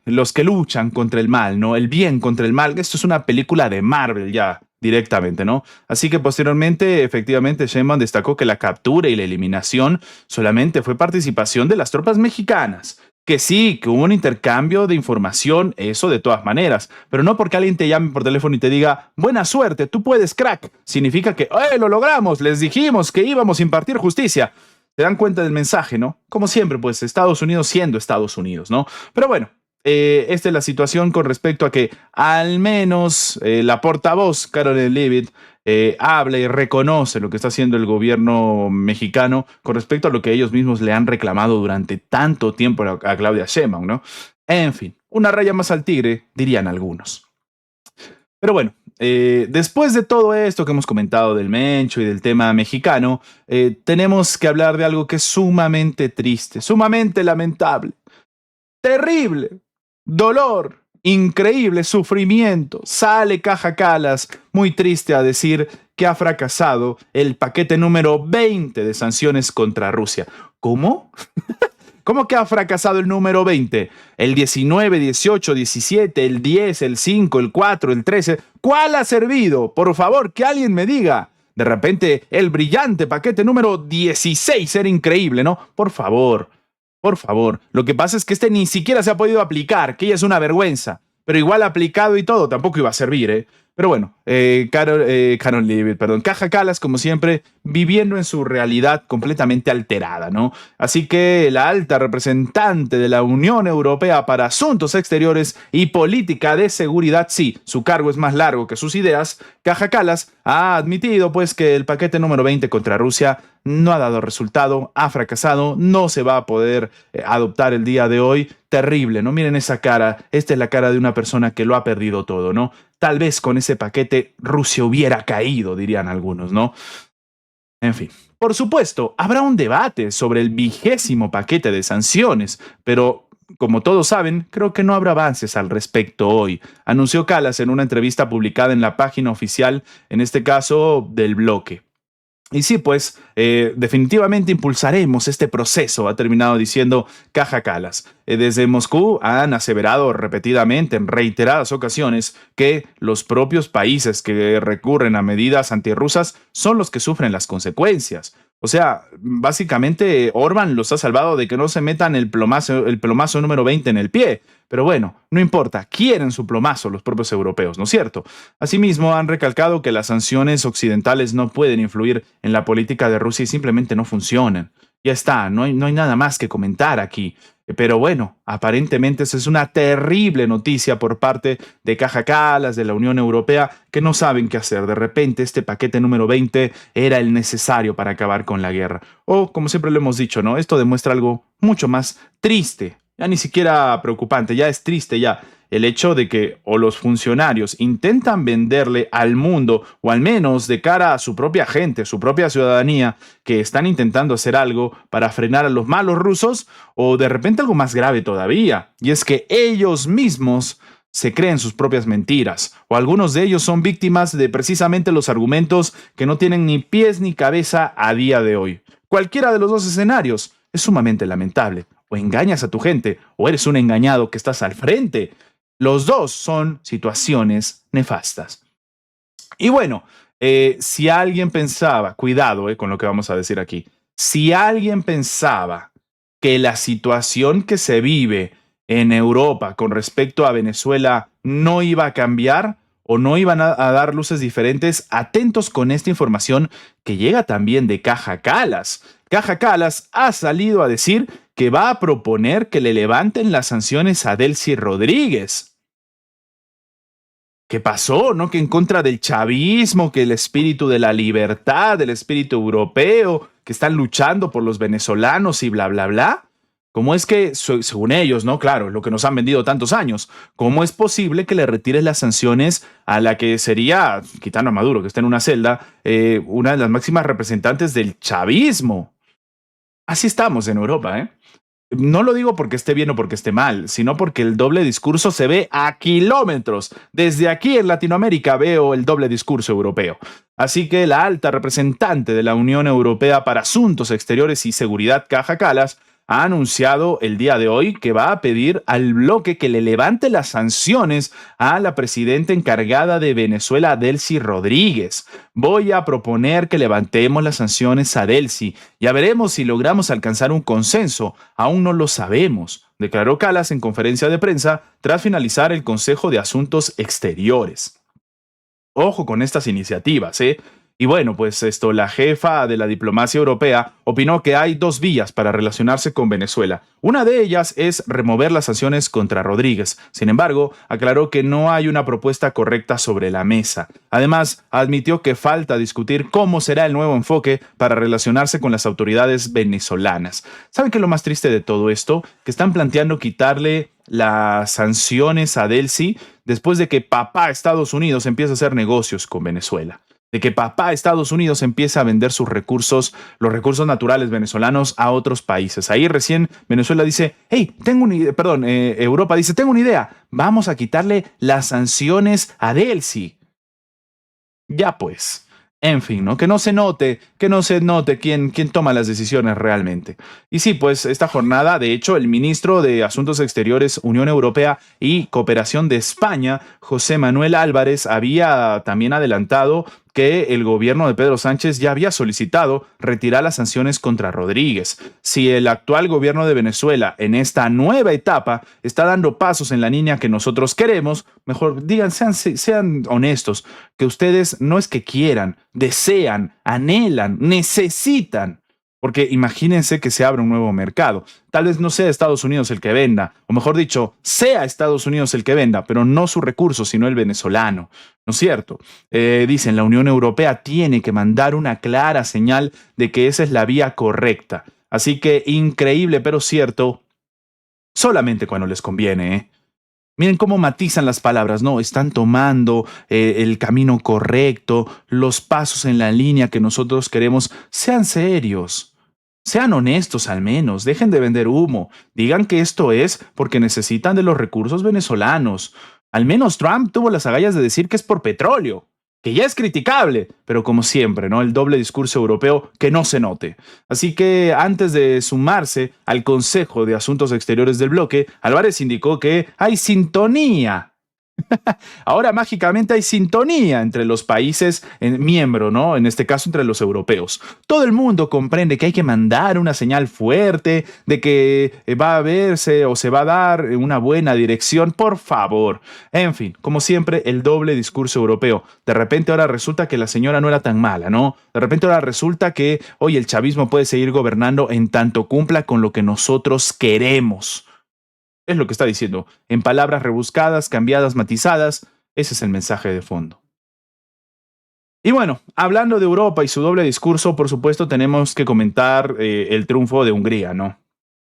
los que luchan contra el mal, ¿no? El bien contra el mal. Esto es una película de Marvel ya directamente, ¿no? Así que posteriormente, efectivamente, Sheinbaum destacó que la captura y la eliminación solamente fue participación de las tropas mexicanas. Que sí, que hubo un intercambio de información, eso de todas maneras, pero no porque alguien te llame por teléfono y te diga, buena suerte, tú puedes, crack, significa que, lo logramos, les dijimos que íbamos a impartir justicia. Se dan cuenta del mensaje, ¿no? Como siempre, pues Estados Unidos siendo Estados Unidos, ¿no? Pero bueno, esta es la situación con respecto a que al menos la portavoz, Caroline Leavitt, habla y reconoce lo que está haciendo el gobierno mexicano con respecto a lo que ellos mismos le han reclamado durante tanto tiempo a Claudia Sheinbaum, ¿no? En fin, una raya más al tigre, dirían algunos. Pero bueno, después de todo esto que hemos comentado del Mencho y del tema mexicano, tenemos que hablar de algo que es sumamente triste, sumamente lamentable, terrible, dolor, increíble sufrimiento. Sale Kaja Kallas muy triste a decir que ha fracasado el paquete número 20 de sanciones contra Rusia. ¿Cómo? ¿Cómo que ha fracasado el número 20? El 19, 18, 17, el 10, el 5, el 4, el 13. ¿Cuál ha servido? Por favor, que alguien me diga. De repente, el brillante paquete número 16 era increíble, ¿no? Por favor. Por favor, lo que pasa es que este ni siquiera se ha podido aplicar, que ya es una vergüenza. Pero igual aplicado y todo, tampoco iba a servir, ¿eh? Pero bueno, Caroline Leavitt, Kaja Kallas, como siempre, viviendo en su realidad completamente alterada, ¿no? Así que la alta representante de la Unión Europea para Asuntos Exteriores y Política de Seguridad, sí, su cargo es más largo que sus ideas, Kaja Kallas ha admitido, pues, que el paquete número 20 contra Rusia no ha dado resultado, ha fracasado, no se va a poder adoptar el día de hoy. Terrible, ¿no? Miren esa cara, esta es la cara de una persona que lo ha perdido todo, ¿no? Tal vez con ese paquete Rusia hubiera caído, dirían algunos, ¿no? En fin, por supuesto, habrá un debate sobre el 20º paquete de sanciones, pero como todos saben, creo que no habrá avances al respecto hoy, anunció Kallas en una entrevista publicada en la página oficial, en este caso del bloque. Y sí, pues, definitivamente impulsaremos este proceso, ha terminado diciendo Kaja Kallas. Desde Moscú han aseverado repetidamente, en reiteradas ocasiones, que los propios países que recurren a medidas antirrusas son los que sufren las consecuencias. O sea, básicamente Orbán los ha salvado de que no se metan el plomazo número 20 en el pie. Pero bueno, no importa, quieren su plomazo los propios europeos, ¿no es cierto? Asimismo, han recalcado que las sanciones occidentales no pueden influir en la política de Rusia y simplemente no funcionan. Ya está, no hay nada más que comentar aquí. Pero bueno, aparentemente esa es una terrible noticia por parte de Kaja Kallas, de la Unión Europea, que no saben qué hacer. De repente este paquete número 20 era el necesario para acabar con la guerra. O, como siempre lo hemos dicho, ¿no? Esto demuestra algo mucho más triste. Ya ni siquiera preocupante, ya es triste ya el hecho de que o los funcionarios intentan venderle al mundo, o al menos de cara a su propia gente, su propia ciudadanía, que están intentando hacer algo para frenar a los malos rusos, o de repente algo más grave todavía, y es que ellos mismos se creen sus propias mentiras, o algunos de ellos son víctimas de precisamente los argumentos que no tienen ni pies ni cabeza a día de hoy. Cualquiera de los dos escenarios es sumamente lamentable. O engañas a tu gente, o eres un engañado que estás al frente. Los dos son situaciones nefastas. Y bueno, si alguien pensaba, cuidado con lo que vamos a decir aquí, si alguien pensaba que la situación que se vive en Europa con respecto a Venezuela no iba a cambiar o no iban a dar luces diferentes, atentos con esta información que llega también de Caja Calas. Caja Calas ha salido a decir que va a proponer que le levanten las sanciones a Delcy Rodríguez. ¿Qué pasó? ¿No? Que en contra del chavismo, que el espíritu de la libertad, el espíritu europeo, que están luchando por los venezolanos y bla, bla, bla. ¿Cómo es que, según ellos, no? Claro, lo que nos han vendido tantos años, ¿cómo es posible que le retires las sanciones a la que sería, quitando a Maduro, que está en una celda, una de las máximas representantes del chavismo? Así estamos en Europa, ¿eh? No lo digo porque esté bien o porque esté mal, sino porque el doble discurso se ve a kilómetros. Desde aquí en Latinoamérica veo el doble discurso europeo. Así que la alta representante de la Unión Europea para Asuntos Exteriores y Seguridad, Kaja Kallas, ha anunciado el día de hoy que va a pedir al bloque que le levante las sanciones a la presidenta encargada de Venezuela, Delcy Rodríguez. Voy a proponer que levantemos las sanciones a Delcy. Ya veremos si logramos alcanzar un consenso. Aún no lo sabemos, declaró Kallas en conferencia de prensa tras finalizar el Consejo de Asuntos Exteriores. Ojo con estas iniciativas, ¿eh? Y bueno, pues la jefa de la diplomacia europea opinó que hay dos vías para relacionarse con Venezuela. Una de ellas es remover las sanciones contra Rodríguez. Sin embargo, aclaró que no hay una propuesta correcta sobre la mesa. Además, admitió que falta discutir cómo será el nuevo enfoque para relacionarse con las autoridades venezolanas. ¿Saben qué es lo más triste de todo esto? Que están planteando quitarle las sanciones a Delcy después de que papá Estados Unidos empieza a hacer negocios con Venezuela, de que papá Estados Unidos empieza a vender sus recursos, los recursos naturales venezolanos a otros países. Ahí recién Venezuela dice, hey, Europa dice, tengo una idea, vamos a quitarle las sanciones a Delcy. Ya pues. En fin, ¿no? Que no se note quién toma las decisiones realmente. Y sí, pues esta jornada, de hecho, el ministro de Asuntos Exteriores, Unión Europea y Cooperación de España, José Manuel Álvarez, había también adelantado que el gobierno de Pedro Sánchez ya había solicitado retirar las sanciones contra Rodríguez. Si el actual gobierno de Venezuela en esta nueva etapa está dando pasos en la línea que nosotros queremos, mejor digan, sean honestos, que ustedes no es que quieran, desean, anhelan, necesitan. Porque imagínense que se abre un nuevo mercado. Tal vez no sea Estados Unidos el que venda, o mejor dicho, sea Estados Unidos el que venda, pero no su recurso, sino el venezolano. ¿No es cierto? Dicen, la Unión Europea tiene que mandar una clara señal de que esa es la vía correcta. Así que increíble, pero cierto, solamente cuando les conviene, ¿eh? Miren cómo matizan las palabras, ¿no? Están tomando el camino correcto, los pasos en la línea que nosotros queremos. Sean serios. Sean honestos al menos, dejen de vender humo, digan que esto es porque necesitan de los recursos venezolanos. Al menos Trump tuvo las agallas de decir que es por petróleo, que ya es criticable, pero como siempre, ¿no? El doble discurso europeo que no se note. Así que antes de sumarse al Consejo de Asuntos Exteriores del bloque, Álvarez indicó que hay sintonía. Ahora mágicamente hay sintonía entre los países miembros, ¿no? En este caso entre los europeos. Todo el mundo comprende que hay que mandar una señal fuerte de que va a verse o se va a dar una buena dirección, por favor. En fin, como siempre, el doble discurso europeo. De repente ahora resulta que la señora no era tan mala, ¿no? De repente ahora resulta que hoy el chavismo puede seguir gobernando en tanto cumpla con lo que nosotros queremos. Es lo que está diciendo. En palabras rebuscadas, cambiadas, matizadas, ese es el mensaje de fondo. Y bueno, hablando de Europa y su doble discurso, por supuesto tenemos que comentar el triunfo de Hungría, ¿no?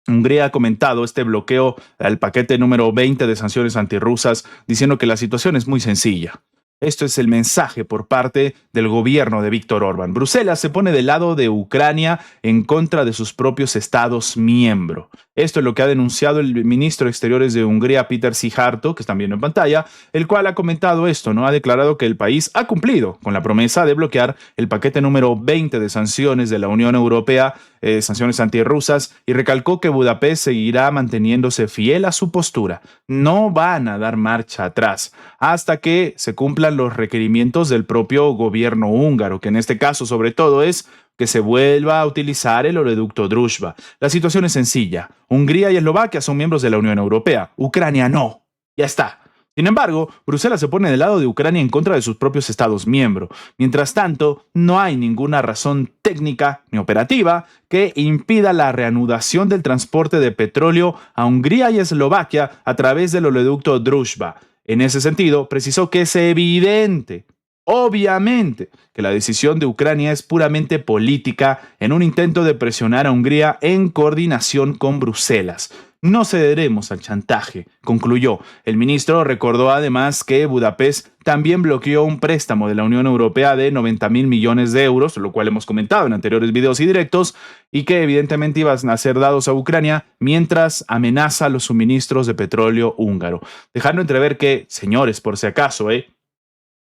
Hungría ha comentado este bloqueo al paquete número 20 de sanciones antirrusas, diciendo que la situación es muy sencilla. Esto es el mensaje por parte del gobierno de Víctor Orbán. Bruselas se pone del lado de Ucrania en contra de sus propios estados miembros. Esto es lo que ha denunciado el ministro de Exteriores de Hungría, Péter Szijjártó, que están viendo en pantalla, el cual ha comentado esto, ¿no? Ha declarado que el país ha cumplido con la promesa de bloquear el paquete número 20 de sanciones de la Unión Europea, sanciones antirrusas, y recalcó que Budapest seguirá manteniéndose fiel a su postura. No van a dar marcha atrás hasta que se cumplan los requerimientos del propio gobierno húngaro, que en este caso sobre todo es que se vuelva a utilizar el oleoducto Druzhba. La situación es sencilla. Hungría y Eslovaquia son miembros de la Unión Europea. Ucrania no. Ya está. Sin embargo, Bruselas se pone del lado de Ucrania en contra de sus propios estados miembros. Mientras tanto, no hay ninguna razón técnica ni operativa que impida la reanudación del transporte de petróleo a Hungría y Eslovaquia a través del oleoducto Druzhba. En ese sentido, precisó que es evidente, obviamente, que la decisión de Ucrania es puramente política en un intento de presionar a Hungría en coordinación con Bruselas. No cederemos al chantaje, concluyó. El ministro recordó además que Budapest también bloqueó un préstamo de la Unión Europea de 90.000 millones de euros, lo cual hemos comentado en anteriores videos y directos, y que evidentemente iban a ser dados a Ucrania mientras amenaza los suministros de petróleo húngaro. Dejando entrever que, señores, por si acaso, en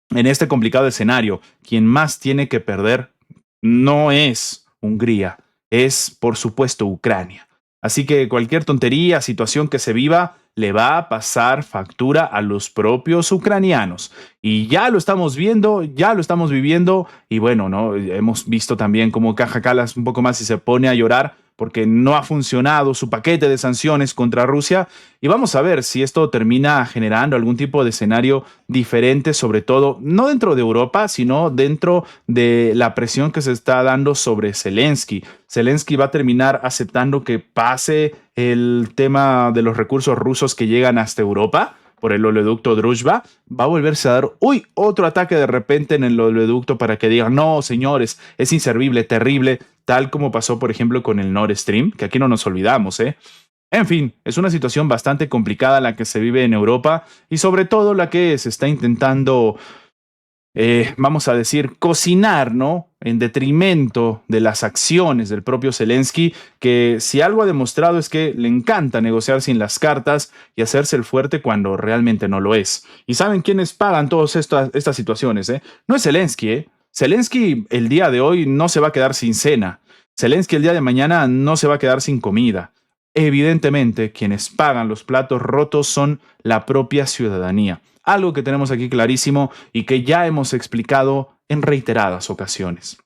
este complicado escenario, quien más tiene que perder no es Hungría, es por supuesto Ucrania. Así que cualquier tontería, situación que se viva, le va a pasar factura a los propios ucranianos. Y ya lo estamos viendo, ya lo estamos viviendo. Y bueno, ¿no? Hemos visto también cómo Kaja Kallas un poco más y se pone a llorar porque no ha funcionado su paquete de sanciones contra Rusia. Y vamos a ver si esto termina generando algún tipo de escenario diferente, sobre todo no dentro de Europa, sino dentro de la presión que se está dando sobre Zelensky. Zelensky va a terminar aceptando que pase el tema de los recursos rusos que llegan hasta Europa por el oleoducto Druzhba. Va a volverse a dar otro ataque de repente en el oleoducto para que digan, no, señores, es inservible, terrible, tal como pasó, por ejemplo, con el Nord Stream, que aquí no nos olvidamos, ¿eh? En fin, es una situación bastante complicada la que se vive en Europa y sobre todo la que se está intentando, vamos a decir, cocinar, ¿no? En detrimento de las acciones del propio Zelensky, que si algo ha demostrado es que le encanta negociar sin las cartas y hacerse el fuerte cuando realmente no lo es. ¿Y saben quiénes pagan todas estas situaciones? No es Zelensky, ¿eh? Zelensky el día de hoy no se va a quedar sin cena. Zelensky el día de mañana no se va a quedar sin comida. Evidentemente, quienes pagan los platos rotos son la propia ciudadanía. Algo que tenemos aquí clarísimo y que ya hemos explicado en reiteradas ocasiones.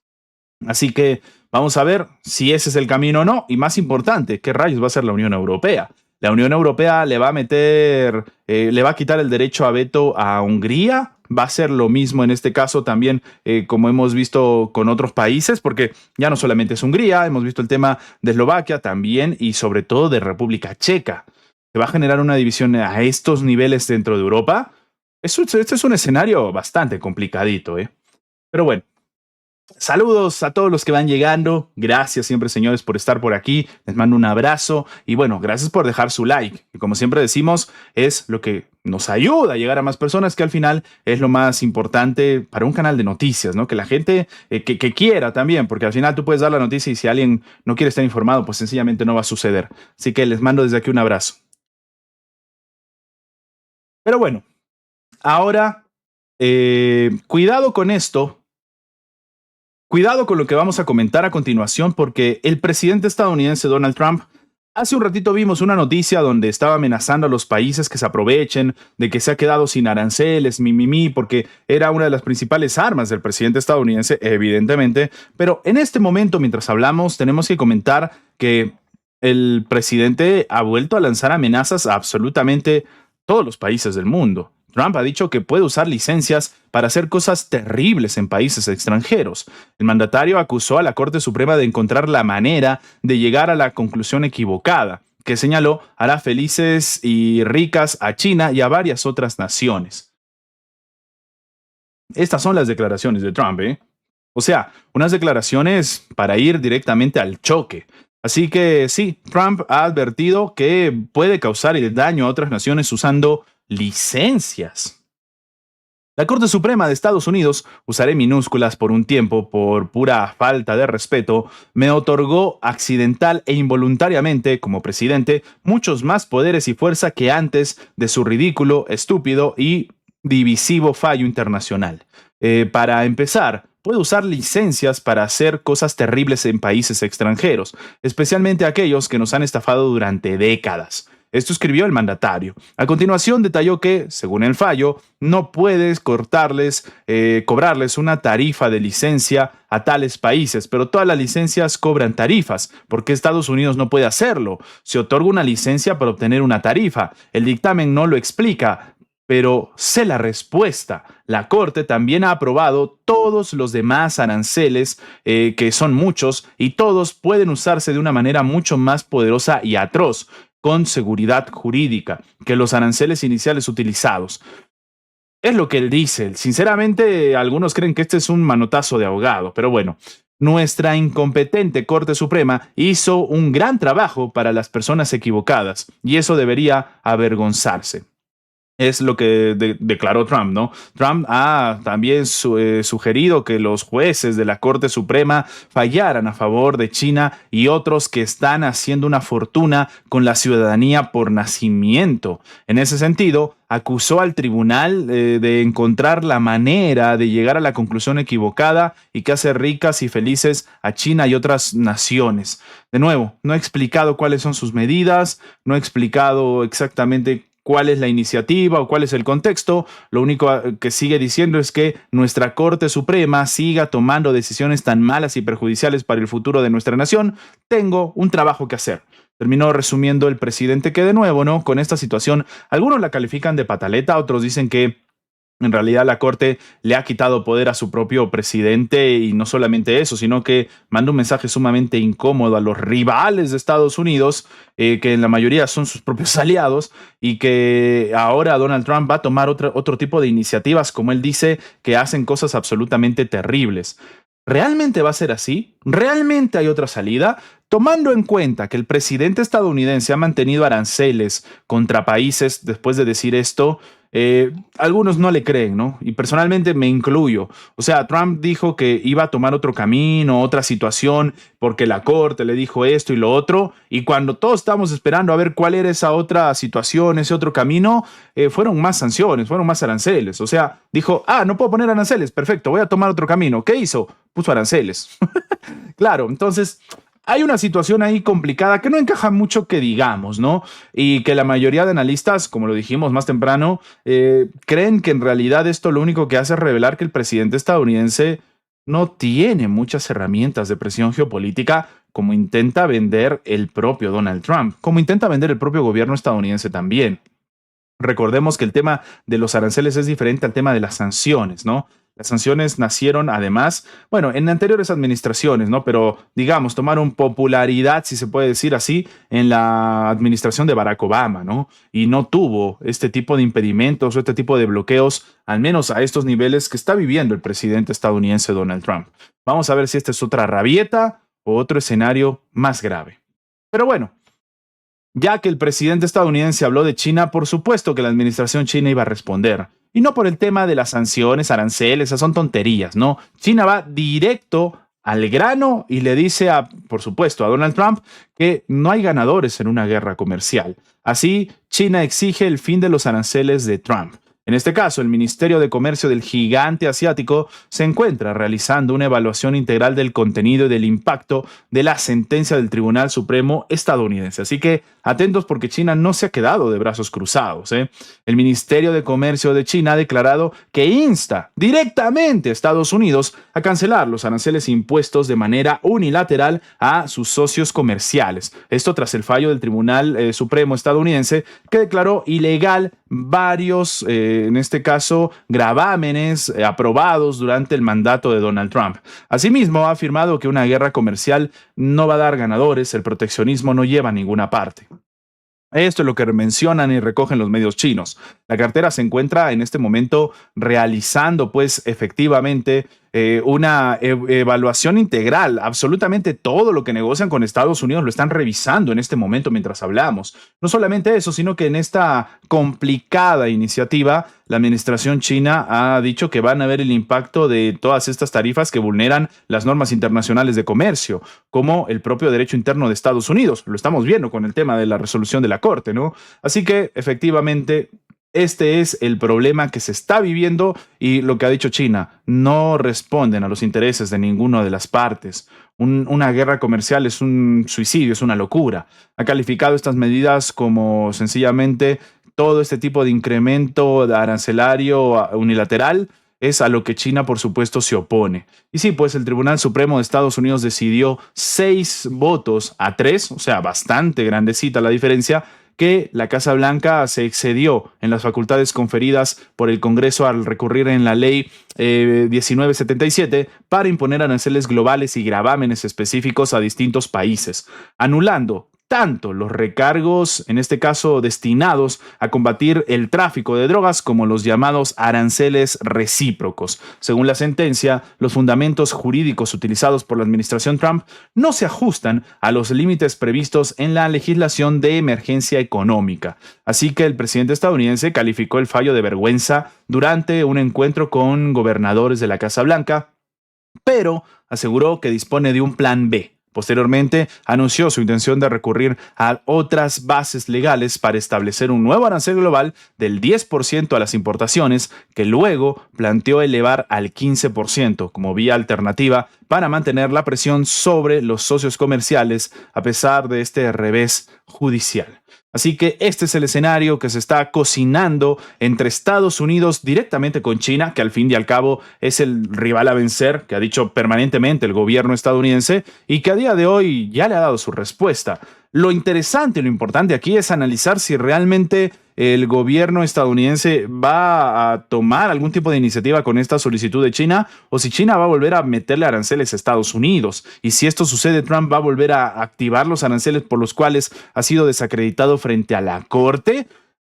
Así que vamos a ver si ese es el camino o no. Y más importante, ¿qué rayos va a hacer la Unión Europea? La Unión Europea le va a meter, le va a quitar el derecho a veto a Hungría. Va a ser lo mismo en este caso también, como hemos visto con otros países, porque ya no solamente es Hungría, hemos visto el tema de Eslovaquia también y sobre todo de República Checa. Se va a generar una división a estos niveles dentro de Europa. Este es un escenario bastante complicadito, ¿eh? Pero bueno. Saludos a todos los que van llegando. Gracias siempre, señores, por estar por aquí. Les mando un abrazo y bueno, gracias por dejar su like, que como siempre decimos, es lo que nos ayuda a llegar a más personas, que al final es lo más importante para un canal de noticias, ¿no? Que la gente que quiera también, porque al final tú puedes dar la noticia y si alguien no quiere estar informado, pues sencillamente no va a suceder. Así que les mando desde aquí un abrazo. Pero bueno, ahora, cuidado con esto. Cuidado con lo que vamos a comentar a continuación porque el presidente estadounidense Donald Trump, hace un ratito vimos una noticia donde estaba amenazando a los países que se aprovechen de que se ha quedado sin aranceles, porque era una de las principales armas del presidente estadounidense, evidentemente. Pero en este momento, mientras hablamos, tenemos que comentar que el presidente ha vuelto a lanzar amenazas a absolutamente todos los países del mundo. Trump ha dicho que puede usar licencias para hacer cosas terribles en países extranjeros. El mandatario acusó a la Corte Suprema de encontrar la manera de llegar a la conclusión equivocada, que señaló hará felices y ricas a China y a varias otras naciones. Estas son las declaraciones de Trump, ¿eh? O sea, unas declaraciones para ir directamente al choque. Así que sí, Trump ha advertido que puede causar el daño a otras naciones usando licencias. La Corte Suprema de Estados Unidos, usaré minúsculas por un tiempo por pura falta de respeto, me otorgó accidental e involuntariamente, como presidente, muchos más poderes y fuerza que antes de su ridículo, estúpido y divisivo fallo internacional. Para empezar, puede usar licencias para hacer cosas terribles en países extranjeros, especialmente aquellos que nos han estafado durante décadas. Esto escribió el mandatario. A continuación detalló que, según el fallo, no puedes cobrarles una tarifa de licencia a tales países, pero todas las licencias cobran tarifas. ¿Por qué Estados Unidos no puede hacerlo? Se otorga una licencia para obtener una tarifa. El dictamen no lo explica, pero sé la respuesta. La Corte también ha aprobado todos los demás aranceles, que son muchos, y todos pueden usarse de una manera mucho más poderosa y atroz, con seguridad jurídica, que los aranceles iniciales utilizados. Es lo que él dice. Sinceramente, algunos creen que este es un manotazo de ahogado, pero bueno. Nuestra incompetente Corte Suprema hizo un gran trabajo para las personas equivocadas, y eso debería avergonzarse. Es lo que declaró Trump, ¿no? Trump ha también sugerido que los jueces de la Corte Suprema fallaran a favor de China y otros que están haciendo una fortuna con la ciudadanía por nacimiento. En ese sentido, acusó al tribunal de encontrar la manera de llegar a la conclusión equivocada y que hace ricas y felices a China y otras naciones. De nuevo, no ha explicado cuáles son sus medidas, no ha explicado exactamente cuál es la iniciativa o cuál es el contexto. Lo único que sigue diciendo es que nuestra Corte Suprema siga tomando decisiones tan malas y perjudiciales para el futuro de nuestra nación. Tengo un trabajo que hacer. Terminó resumiendo el presidente que, de nuevo, ¿no? Con esta situación, algunos la califican de pataleta, otros dicen que en realidad la Corte le ha quitado poder a su propio presidente, y no solamente eso, sino que manda un mensaje sumamente incómodo a los rivales de Estados Unidos, que en la mayoría son sus propios aliados, y que ahora Donald Trump va a tomar otro tipo de iniciativas, como él dice, que hacen cosas absolutamente terribles. ¿Realmente va a ser así? ¿Realmente hay otra salida? Tomando en cuenta que el presidente estadounidense ha mantenido aranceles contra países después de decir esto, algunos no le creen, ¿no? Y personalmente me incluyo. O sea, Trump dijo que iba a tomar otro camino, otra situación, porque la Corte le dijo esto y lo otro, y cuando todos estábamos esperando a ver cuál era esa otra situación, ese otro camino, fueron más sanciones, fueron más aranceles. O sea, dijo, no puedo poner aranceles, perfecto, voy a tomar otro camino. ¿Qué hizo? Puso aranceles. Claro, entonces hay una situación ahí complicada que no encaja mucho, que digamos, ¿no? Y que la mayoría de analistas, como lo dijimos más temprano, creen que en realidad esto lo único que hace es revelar que el presidente estadounidense no tiene muchas herramientas de presión geopolítica, como intenta vender el propio Donald Trump, como intenta vender el propio gobierno estadounidense también. Recordemos que el tema de los aranceles es diferente al tema de las sanciones, ¿no? Las sanciones nacieron además, bueno, en anteriores administraciones, ¿no? Pero digamos, tomaron popularidad, si se puede decir así, en la administración de Barack Obama, ¿no? Y no tuvo este tipo de impedimentos o este tipo de bloqueos, al menos a estos niveles que está viviendo el presidente estadounidense Donald Trump. Vamos a ver si esta es otra rabieta o otro escenario más grave. Pero bueno, ya que el presidente estadounidense habló de China, por supuesto que la administración china iba a responder. Y no por el tema de las sanciones, aranceles, esas son tonterías, ¿no? China va directo al grano y le dice, por supuesto, a Donald Trump que no hay ganadores en una guerra comercial. Así, China exige el fin de los aranceles de Trump. En este caso, el Ministerio de Comercio del gigante asiático se encuentra realizando una evaluación integral del contenido y del impacto de la sentencia del Tribunal Supremo estadounidense. Así que atentos, porque China no se ha quedado de brazos cruzados, ¿eh? El Ministerio de Comercio de China ha declarado que insta directamente a Estados Unidos a cancelar los aranceles impuestos de manera unilateral a sus socios comerciales. Esto tras el fallo del Tribunal Supremo estadounidense, que declaró ilegal varios, en este caso, gravámenes aprobados durante el mandato de Donald Trump. Asimismo, ha afirmado que una guerra comercial no va a dar ganadores, el proteccionismo no lleva a ninguna parte. Esto es lo que mencionan y recogen los medios chinos. La cartera se encuentra en este momento realizando, pues, efectivamente, una evaluación integral. Absolutamente todo lo que negocian con Estados Unidos lo están revisando en este momento mientras hablamos. No solamente eso, sino que en esta complicada iniciativa, la administración china ha dicho que van a ver el impacto de todas estas tarifas que vulneran las normas internacionales de comercio, como el propio derecho interno de Estados Unidos. Lo estamos viendo con el tema de la resolución de la Corte, ¿no? Así que, efectivamente, este es el problema que se está viviendo y lo que ha dicho China, no responden a los intereses de ninguna de las partes. Una guerra comercial es un suicidio, es una locura. Ha calificado estas medidas como sencillamente todo este tipo de incremento arancelario unilateral es a lo que China, por supuesto, se opone. Y sí, pues el Tribunal Supremo de Estados Unidos decidió 6 votos a 3, o sea, bastante grandecita la diferencia, que la Casa Blanca se excedió en las facultades conferidas por el Congreso al recurrir en la ley 1977 para imponer aranceles globales y gravámenes específicos a distintos países, anulando tanto los recargos, en este caso destinados a combatir el tráfico de drogas, como los llamados aranceles recíprocos. Según la sentencia, los fundamentos jurídicos utilizados por la administración Trump no se ajustan a los límites previstos en la legislación de emergencia económica. Así que el presidente estadounidense calificó el fallo de vergüenza durante un encuentro con gobernadores de la Casa Blanca, pero aseguró que dispone de un plan B. Posteriormente, anunció su intención de recurrir a otras bases legales para establecer un nuevo arancel global del 10% a las importaciones, que luego planteó elevar al 15% como vía alternativa para mantener la presión sobre los socios comerciales a pesar de este revés judicial. Así que este es el escenario que se está cocinando entre Estados Unidos directamente con China, que al fin y al cabo es el rival a vencer, que ha dicho permanentemente el gobierno estadounidense y que a día de hoy ya le ha dado su respuesta. Lo interesante y lo importante aquí es analizar si realmente el gobierno estadounidense va a tomar algún tipo de iniciativa con esta solicitud de China o si China va a volver a meterle aranceles a Estados Unidos. Y si esto sucede, Trump va a volver a activar los aranceles por los cuales ha sido desacreditado frente a la Corte.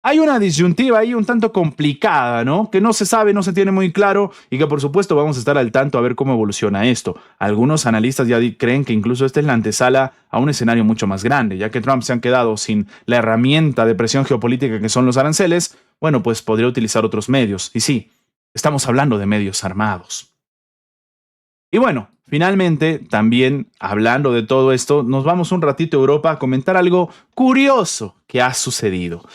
Hay una disyuntiva ahí un tanto complicada, ¿no? Que no se sabe, no se tiene muy claro y que por supuesto vamos a estar al tanto a ver cómo evoluciona esto. Algunos analistas ya creen que incluso esta es la antesala a un escenario mucho más grande, ya que Trump se han quedado sin la herramienta de presión geopolítica que son los aranceles, bueno, pues podría utilizar otros medios. Y sí, estamos hablando de medios armados. Y bueno, finalmente, también hablando de todo esto, nos vamos un ratito a Europa a comentar algo curioso que ha sucedido.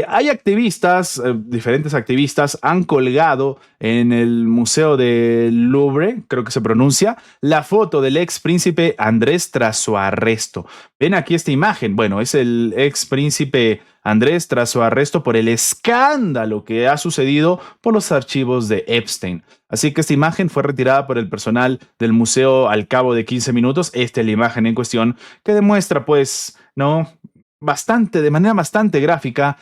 Hay activistas, diferentes activistas han colgado en el Museo del Louvre, creo que se pronuncia, la foto del ex príncipe Andrés tras su arresto. Ven aquí esta imagen. Bueno, es el ex príncipe Andrés tras su arresto por el escándalo que ha sucedido por los archivos de Epstein. Así que esta imagen fue retirada por el personal del museo al cabo de 15 minutos. Esta es la imagen en cuestión que demuestra, pues, ¿no? De manera bastante gráfica,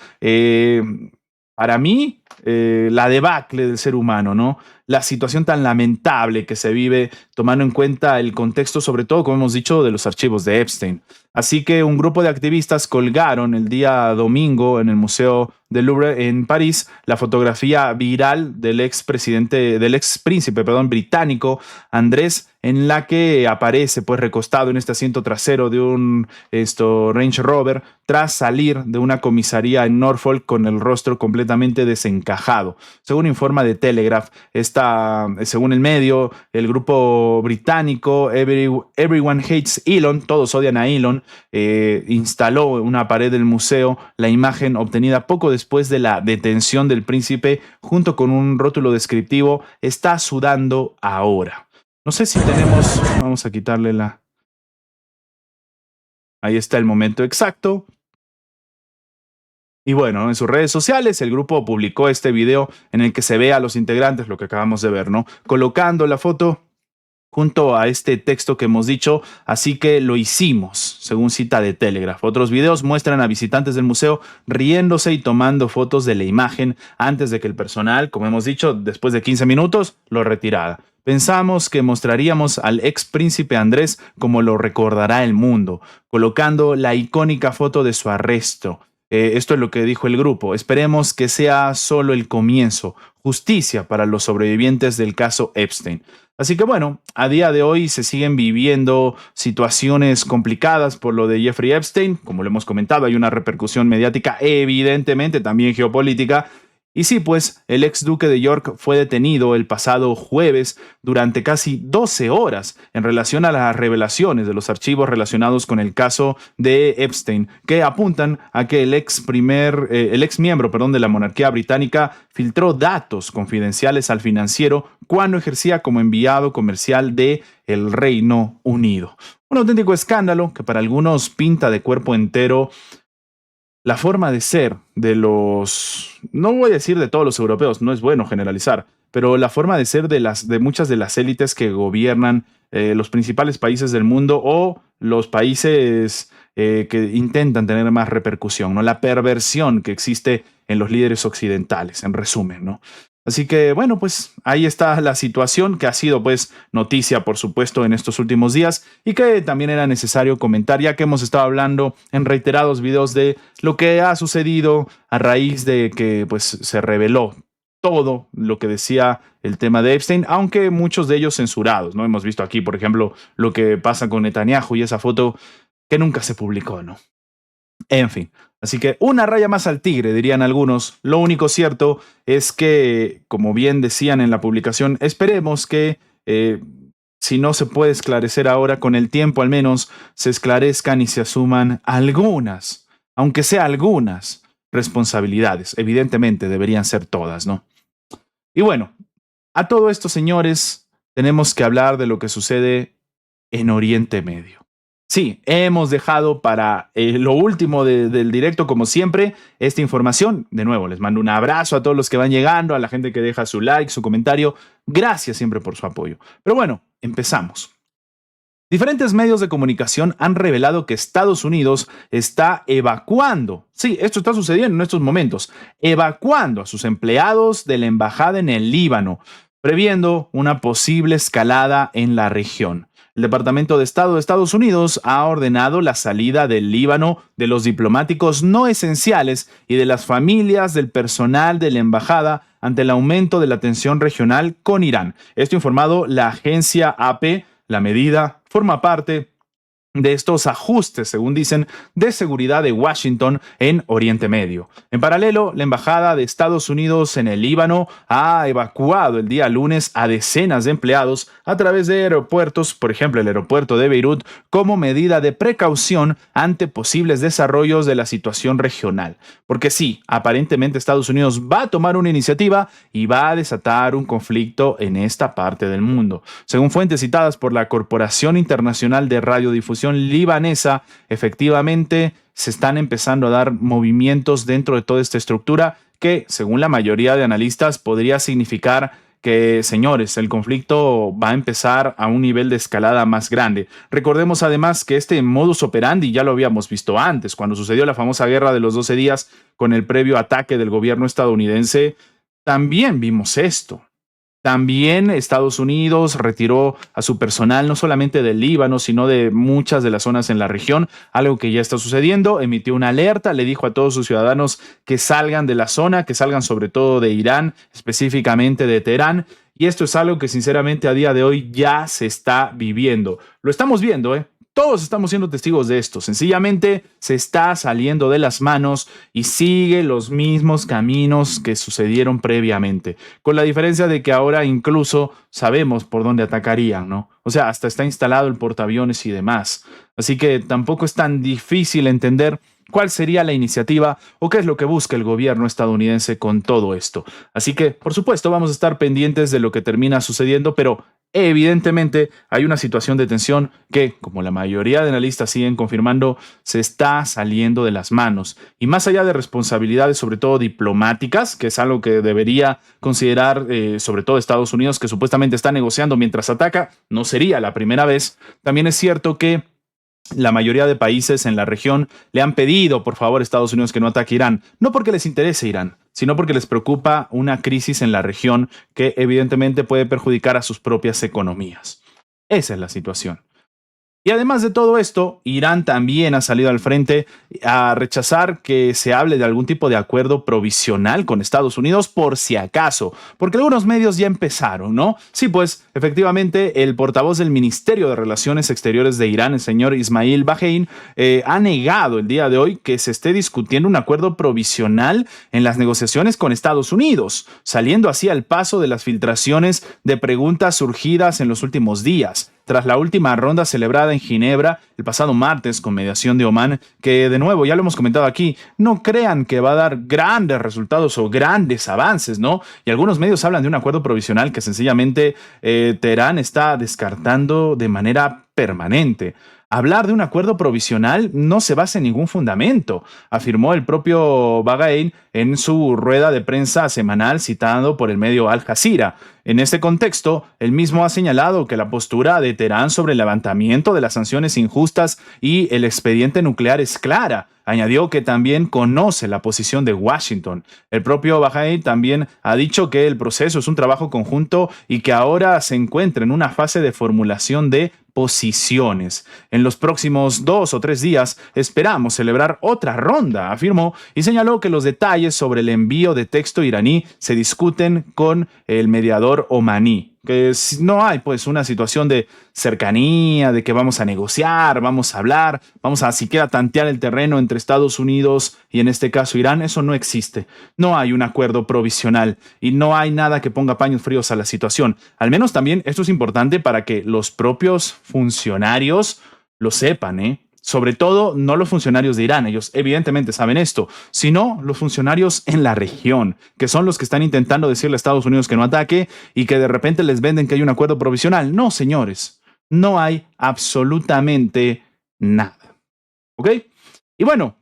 para mí, la debacle del ser humano, ¿no? La situación tan lamentable que se vive tomando en cuenta el contexto, sobre todo, como hemos dicho, de los archivos de Epstein. Así que un grupo de activistas colgaron el día domingo en el Museo del Louvre en París la fotografía viral del ex príncipe británico Andrés, en la que aparece pues recostado en este asiento trasero de un Range Rover tras salir de una comisaría en Norfolk con el rostro completamente desencajado. Según informa The Telegraph, según el medio, el grupo británico Everyone Hates Elon, todos odian a Elon, instaló en una pared del museo la imagen obtenida poco después de la detención del príncipe junto con un rótulo descriptivo: "Está sudando ahora". No sé si tenemos... Vamos a quitarle la... Ahí está el momento exacto. Y bueno, en sus redes sociales el grupo publicó este video en el que se ve a los integrantes, lo que acabamos de ver, ¿no? Colocando la foto junto a este texto que hemos dicho, así que lo hicimos, según cita de Telegraph. Otros videos muestran a visitantes del museo riéndose y tomando fotos de la imagen antes de que el personal, como hemos dicho, después de 15 minutos, lo retirara. Pensamos que mostraríamos al ex príncipe Andrés como lo recordará el mundo, colocando la icónica foto de su arresto. Esto es lo que dijo el grupo. Esperemos que sea solo el comienzo. Justicia para los sobrevivientes del caso Epstein. Así que bueno, a día de hoy se siguen viviendo situaciones complicadas por lo de Jeffrey Epstein. Como lo hemos comentado, hay una repercusión mediática, evidentemente también geopolítica. Y sí, pues el ex duque de York fue detenido el pasado jueves durante casi 12 horas en relación a las revelaciones de los archivos relacionados con el caso de Epstein, que apuntan a que el ex miembro, de la monarquía británica filtró datos confidenciales al financiero cuando ejercía como enviado comercial de el Reino Unido. Un auténtico escándalo que para algunos pinta de cuerpo entero la forma de ser de no voy a decir de todos los europeos, no es bueno generalizar, pero la forma de ser de muchas de las élites que gobiernan los principales países del mundo o los países que intentan tener más repercusión, ¿no? La perversión que existe en los líderes occidentales, en resumen, ¿no? Así que, bueno, pues ahí está la situación que ha sido pues noticia, por supuesto, en estos últimos días y que también era necesario comentar, ya que hemos estado hablando en reiterados videos de lo que ha sucedido a raíz de que pues se reveló todo lo que decía el tema de Epstein, aunque muchos de ellos censurados, ¿no? Hemos visto aquí, por ejemplo, lo que pasa con Netanyahu y esa foto que nunca se publicó, ¿no? En fin, así que una raya más al tigre, dirían algunos. Lo único cierto es que, como bien decían en la publicación, esperemos que, si no se puede esclarecer ahora, con el tiempo al menos, se esclarezcan y se asuman algunas, aunque sea algunas, responsabilidades. Evidentemente deberían ser todas, ¿no? Y bueno, a todo esto, señores, tenemos que hablar de lo que sucede en Oriente Medio. Sí, hemos dejado para lo último del directo, como siempre, esta información. De nuevo, les mando un abrazo a todos los que van llegando, a la gente que deja su like, su comentario. Gracias siempre por su apoyo. Pero bueno, empezamos. Diferentes medios de comunicación han revelado que Estados Unidos está evacuando, sí, esto está sucediendo en estos momentos, evacuando a sus empleados de la embajada en el Líbano, previendo una posible escalada en la región. El Departamento de Estado de Estados Unidos ha ordenado la salida del Líbano de los diplomáticos no esenciales y de las familias del personal de la embajada ante el aumento de la tensión regional con Irán. Esto informado la agencia AP. La medida forma parte de estos ajustes, según dicen, de seguridad de Washington en Oriente Medio. En paralelo, la Embajada de Estados Unidos en el Líbano ha evacuado el día lunes a decenas de empleados a través de aeropuertos, por ejemplo, el aeropuerto de Beirut, como medida de precaución ante posibles desarrollos de la situación regional. Porque sí, aparentemente Estados Unidos va a tomar una iniciativa y va a desatar un conflicto en esta parte del mundo. Según fuentes citadas por la Corporación Internacional de Radiodifusión libanesa, efectivamente se están empezando a dar movimientos dentro de toda esta estructura que, según la mayoría de analistas, podría significar que, señores, el conflicto va a empezar a un nivel de escalada más grande. Recordemos además que este modus operandi ya lo habíamos visto antes, cuando sucedió la famosa guerra de los 12 días con el previo ataque del gobierno estadounidense, también vimos esto. También Estados Unidos retiró a su personal no solamente del Líbano, sino de muchas de las zonas en la región, algo que ya está sucediendo. Emitió una alerta, le dijo a todos sus ciudadanos que salgan de la zona, que salgan sobre todo de Irán, específicamente de Teherán. Y esto es algo que sinceramente a día de hoy ya se está viviendo. Lo estamos viendo, ¿eh? Todos estamos siendo testigos de esto. Sencillamente se está saliendo de las manos y sigue los mismos caminos que sucedieron previamente. Con la diferencia de que ahora incluso sabemos por dónde atacarían, ¿no? O sea, hasta está instalado el portaaviones y demás. Así que tampoco es tan difícil entender cuál sería la iniciativa o qué es lo que busca el gobierno estadounidense con todo esto. Así que, por supuesto, vamos a estar pendientes de lo que termina sucediendo, pero evidentemente hay una situación de tensión que, como la mayoría de analistas siguen confirmando, se está saliendo de las manos. Y más allá de responsabilidades, sobre todo diplomáticas, que es algo que debería considerar sobre todo Estados Unidos, que supuestamente está negociando mientras ataca, no sería la primera vez. También es cierto que la mayoría de países en la región le han pedido, por favor, a Estados Unidos que no ataque Irán, no porque les interese Irán, sino porque les preocupa una crisis en la región que evidentemente puede perjudicar a sus propias economías. Esa es la situación. Y además de todo esto, Irán también ha salido al frente a rechazar que se hable de algún tipo de acuerdo provisional con Estados Unidos por si acaso, porque algunos medios ya empezaron, ¿no? Sí, pues efectivamente el portavoz del Ministerio de Relaciones Exteriores de Irán, el señor Ismail Bahein, ha negado el día de hoy que se esté discutiendo un acuerdo provisional en las negociaciones con Estados Unidos, saliendo así al paso de las filtraciones de preguntas surgidas en los últimos días tras la última ronda celebrada en Ginebra el pasado martes con mediación de Omán, que de nuevo, ya lo hemos comentado aquí, no crean que va a dar grandes resultados o grandes avances, ¿no? Y algunos medios hablan de un acuerdo provisional que sencillamente Teherán está descartando de manera permanente. Hablar de un acuerdo provisional no se basa en ningún fundamento, afirmó el propio Bagheri en su rueda de prensa semanal citado por el medio Al Jazeera. En este contexto, él mismo ha señalado que la postura de Teherán sobre el levantamiento de las sanciones injustas y el expediente nuclear es clara. Añadió que también conoce la posición de Washington. El propio Bagheri también ha dicho que el proceso es un trabajo conjunto y que ahora se encuentra en una fase de formulación de posiciones. En los próximos 2 o 3 días esperamos celebrar otra ronda, afirmó, y señaló que los detalles sobre el envío de texto iraní se discuten con el mediador omaní. Que no hay pues una situación de cercanía, de que vamos a negociar, vamos a hablar, vamos a siquiera tantear el terreno entre Estados Unidos y en este caso Irán. Eso no existe. No hay un acuerdo provisional y no hay nada que ponga paños fríos a la situación. Al menos también esto es importante para que los propios funcionarios lo sepan, ¿eh? Sobre todo, no los funcionarios de Irán, ellos evidentemente saben esto, sino los funcionarios en la región, que son los que están intentando decirle a Estados Unidos que no ataque y que de repente les venden que hay un acuerdo provisional. No, señores, no hay absolutamente nada. ¿Ok? Y bueno,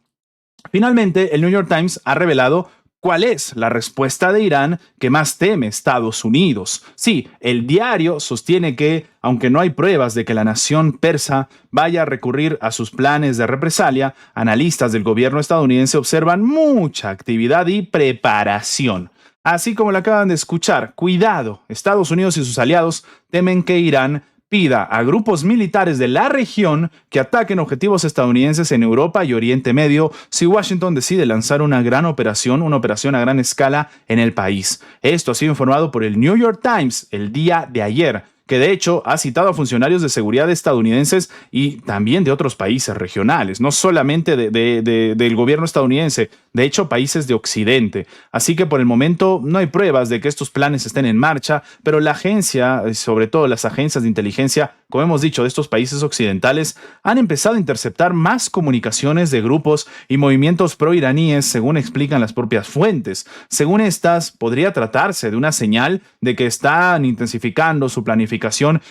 finalmente el New York Times ha revelado ¿cuál es la respuesta de Irán que más teme Estados Unidos? Sí, el diario sostiene que, aunque no hay pruebas de que la nación persa vaya a recurrir a sus planes de represalia, analistas del gobierno estadounidense observan mucha actividad y preparación. Así como lo acaban de escuchar, cuidado, Estados Unidos y sus aliados temen que Irán pida a grupos militares de la región que ataquen objetivos estadounidenses en Europa y Oriente Medio si Washington decide lanzar una operación a gran escala en el país. Esto ha sido informado por el New York Times el día de ayer, que de hecho ha citado a funcionarios de seguridad estadounidenses y también de otros países regionales, no solamente del gobierno estadounidense, de hecho países de Occidente. Así que por el momento no hay pruebas de que estos planes estén en marcha, pero la agencia, sobre todo las agencias de inteligencia, como hemos dicho, de estos países occidentales, han empezado a interceptar más comunicaciones de grupos y movimientos pro-iraníes, según explican las propias fuentes. Según estas, podría tratarse de una señal de que están intensificando su planificación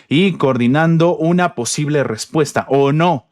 y coordinando una posible respuesta, ¿o no?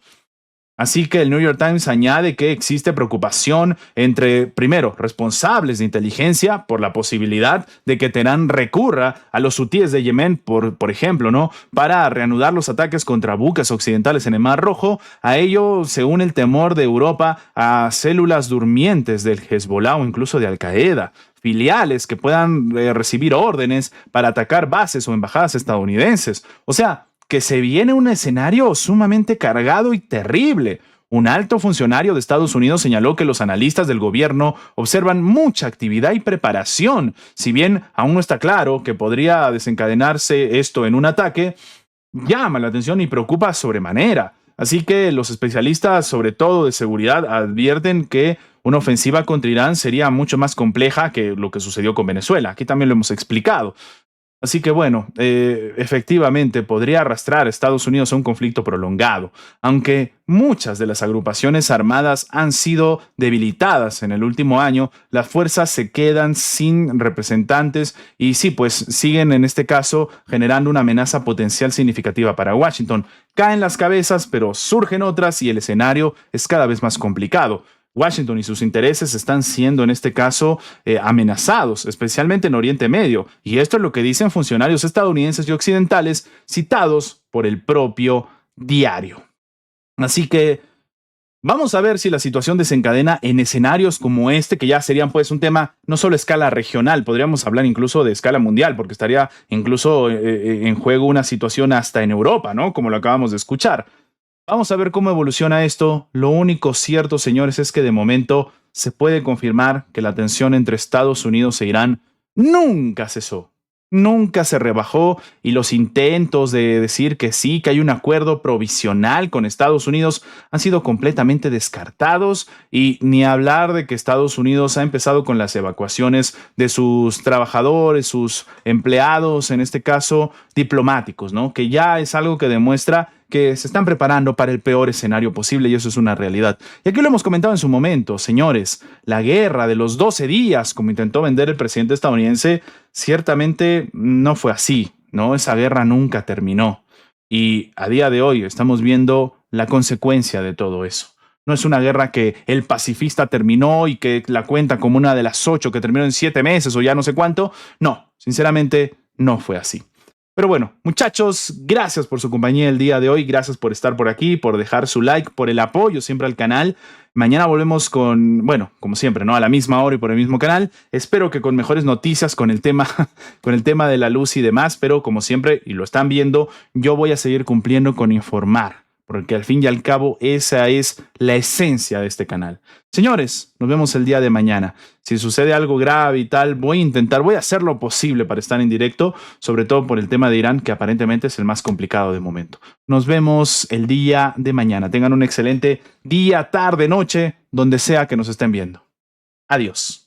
Así que el New York Times añade que existe preocupación entre, primero, responsables de inteligencia por la posibilidad de que Teherán recurra a los hutíes de Yemen, por ejemplo, ¿no? Para reanudar los ataques contra buques occidentales en el Mar Rojo. A ello se une el temor de Europa a células durmientes del Hezbollah o incluso de Al-Qaeda, filiales que puedan recibir órdenes para atacar bases o embajadas estadounidenses. O sea, que se viene un escenario sumamente cargado y terrible. Un alto funcionario de Estados Unidos señaló que los analistas del gobierno observan mucha actividad y preparación. Si bien aún no está claro que podría desencadenarse esto en un ataque, llama la atención y preocupa sobremanera. Así que los especialistas, sobre todo de seguridad, advierten que una ofensiva contra Irán sería mucho más compleja que lo que sucedió con Venezuela. Aquí también lo hemos explicado. Así que bueno, efectivamente podría arrastrar a Estados Unidos a un conflicto prolongado, aunque muchas de las agrupaciones armadas han sido debilitadas en el último año, las fuerzas se quedan sin representantes y sí, pues siguen en este caso generando una amenaza potencial significativa para Washington. Caen las cabezas, pero surgen otras y el escenario es cada vez más complicado. Washington y sus intereses están siendo en este caso amenazados, especialmente en Oriente Medio. Y esto es lo que dicen funcionarios estadounidenses y occidentales citados por el propio diario. Así que vamos a ver si la situación desencadena en escenarios como este, que ya serían pues un tema no solo a escala regional, podríamos hablar incluso de escala mundial, porque estaría incluso en juego una situación hasta en Europa, ¿no? Como lo acabamos de escuchar. Vamos a ver cómo evoluciona esto. Lo único cierto, señores, es que de momento se puede confirmar que la tensión entre Estados Unidos e Irán nunca cesó. Nunca se rebajó y los intentos de decir que sí, que hay un acuerdo provisional con Estados Unidos han sido completamente descartados y ni hablar de que Estados Unidos ha empezado con las evacuaciones de sus trabajadores, sus empleados, en este caso diplomáticos, ¿no? Que ya es algo que demuestra que se están preparando para el peor escenario posible y eso es una realidad. Y aquí lo hemos comentado en su momento, señores, la guerra de los 12 días, como intentó vender el presidente estadounidense, ciertamente no fue así, ¿no? Esa guerra nunca terminó. Y a día de hoy estamos viendo la consecuencia de todo eso. No es una guerra que el pacifista terminó y que la cuenta como una de las 8 que terminó en 7 meses o ya no sé cuánto. No, sinceramente no fue así. Pero bueno, muchachos, gracias por su compañía el día de hoy, gracias por estar por aquí, por dejar su like, por el apoyo siempre al canal. Mañana volvemos con, bueno, como siempre, ¿no? A la misma hora y por el mismo canal. Espero que con mejores noticias con el tema, con el tema de la luz y demás, pero como siempre, y lo están viendo, yo voy a seguir cumpliendo con informar, porque al fin y al cabo esa es la esencia de este canal. Señores, nos vemos el día de mañana. Si sucede algo grave y tal, voy a hacer lo posible para estar en directo, sobre todo por el tema de Irán, que aparentemente es el más complicado de momento. Nos vemos el día de mañana. Tengan un excelente día, tarde, noche, donde sea que nos estén viendo. Adiós.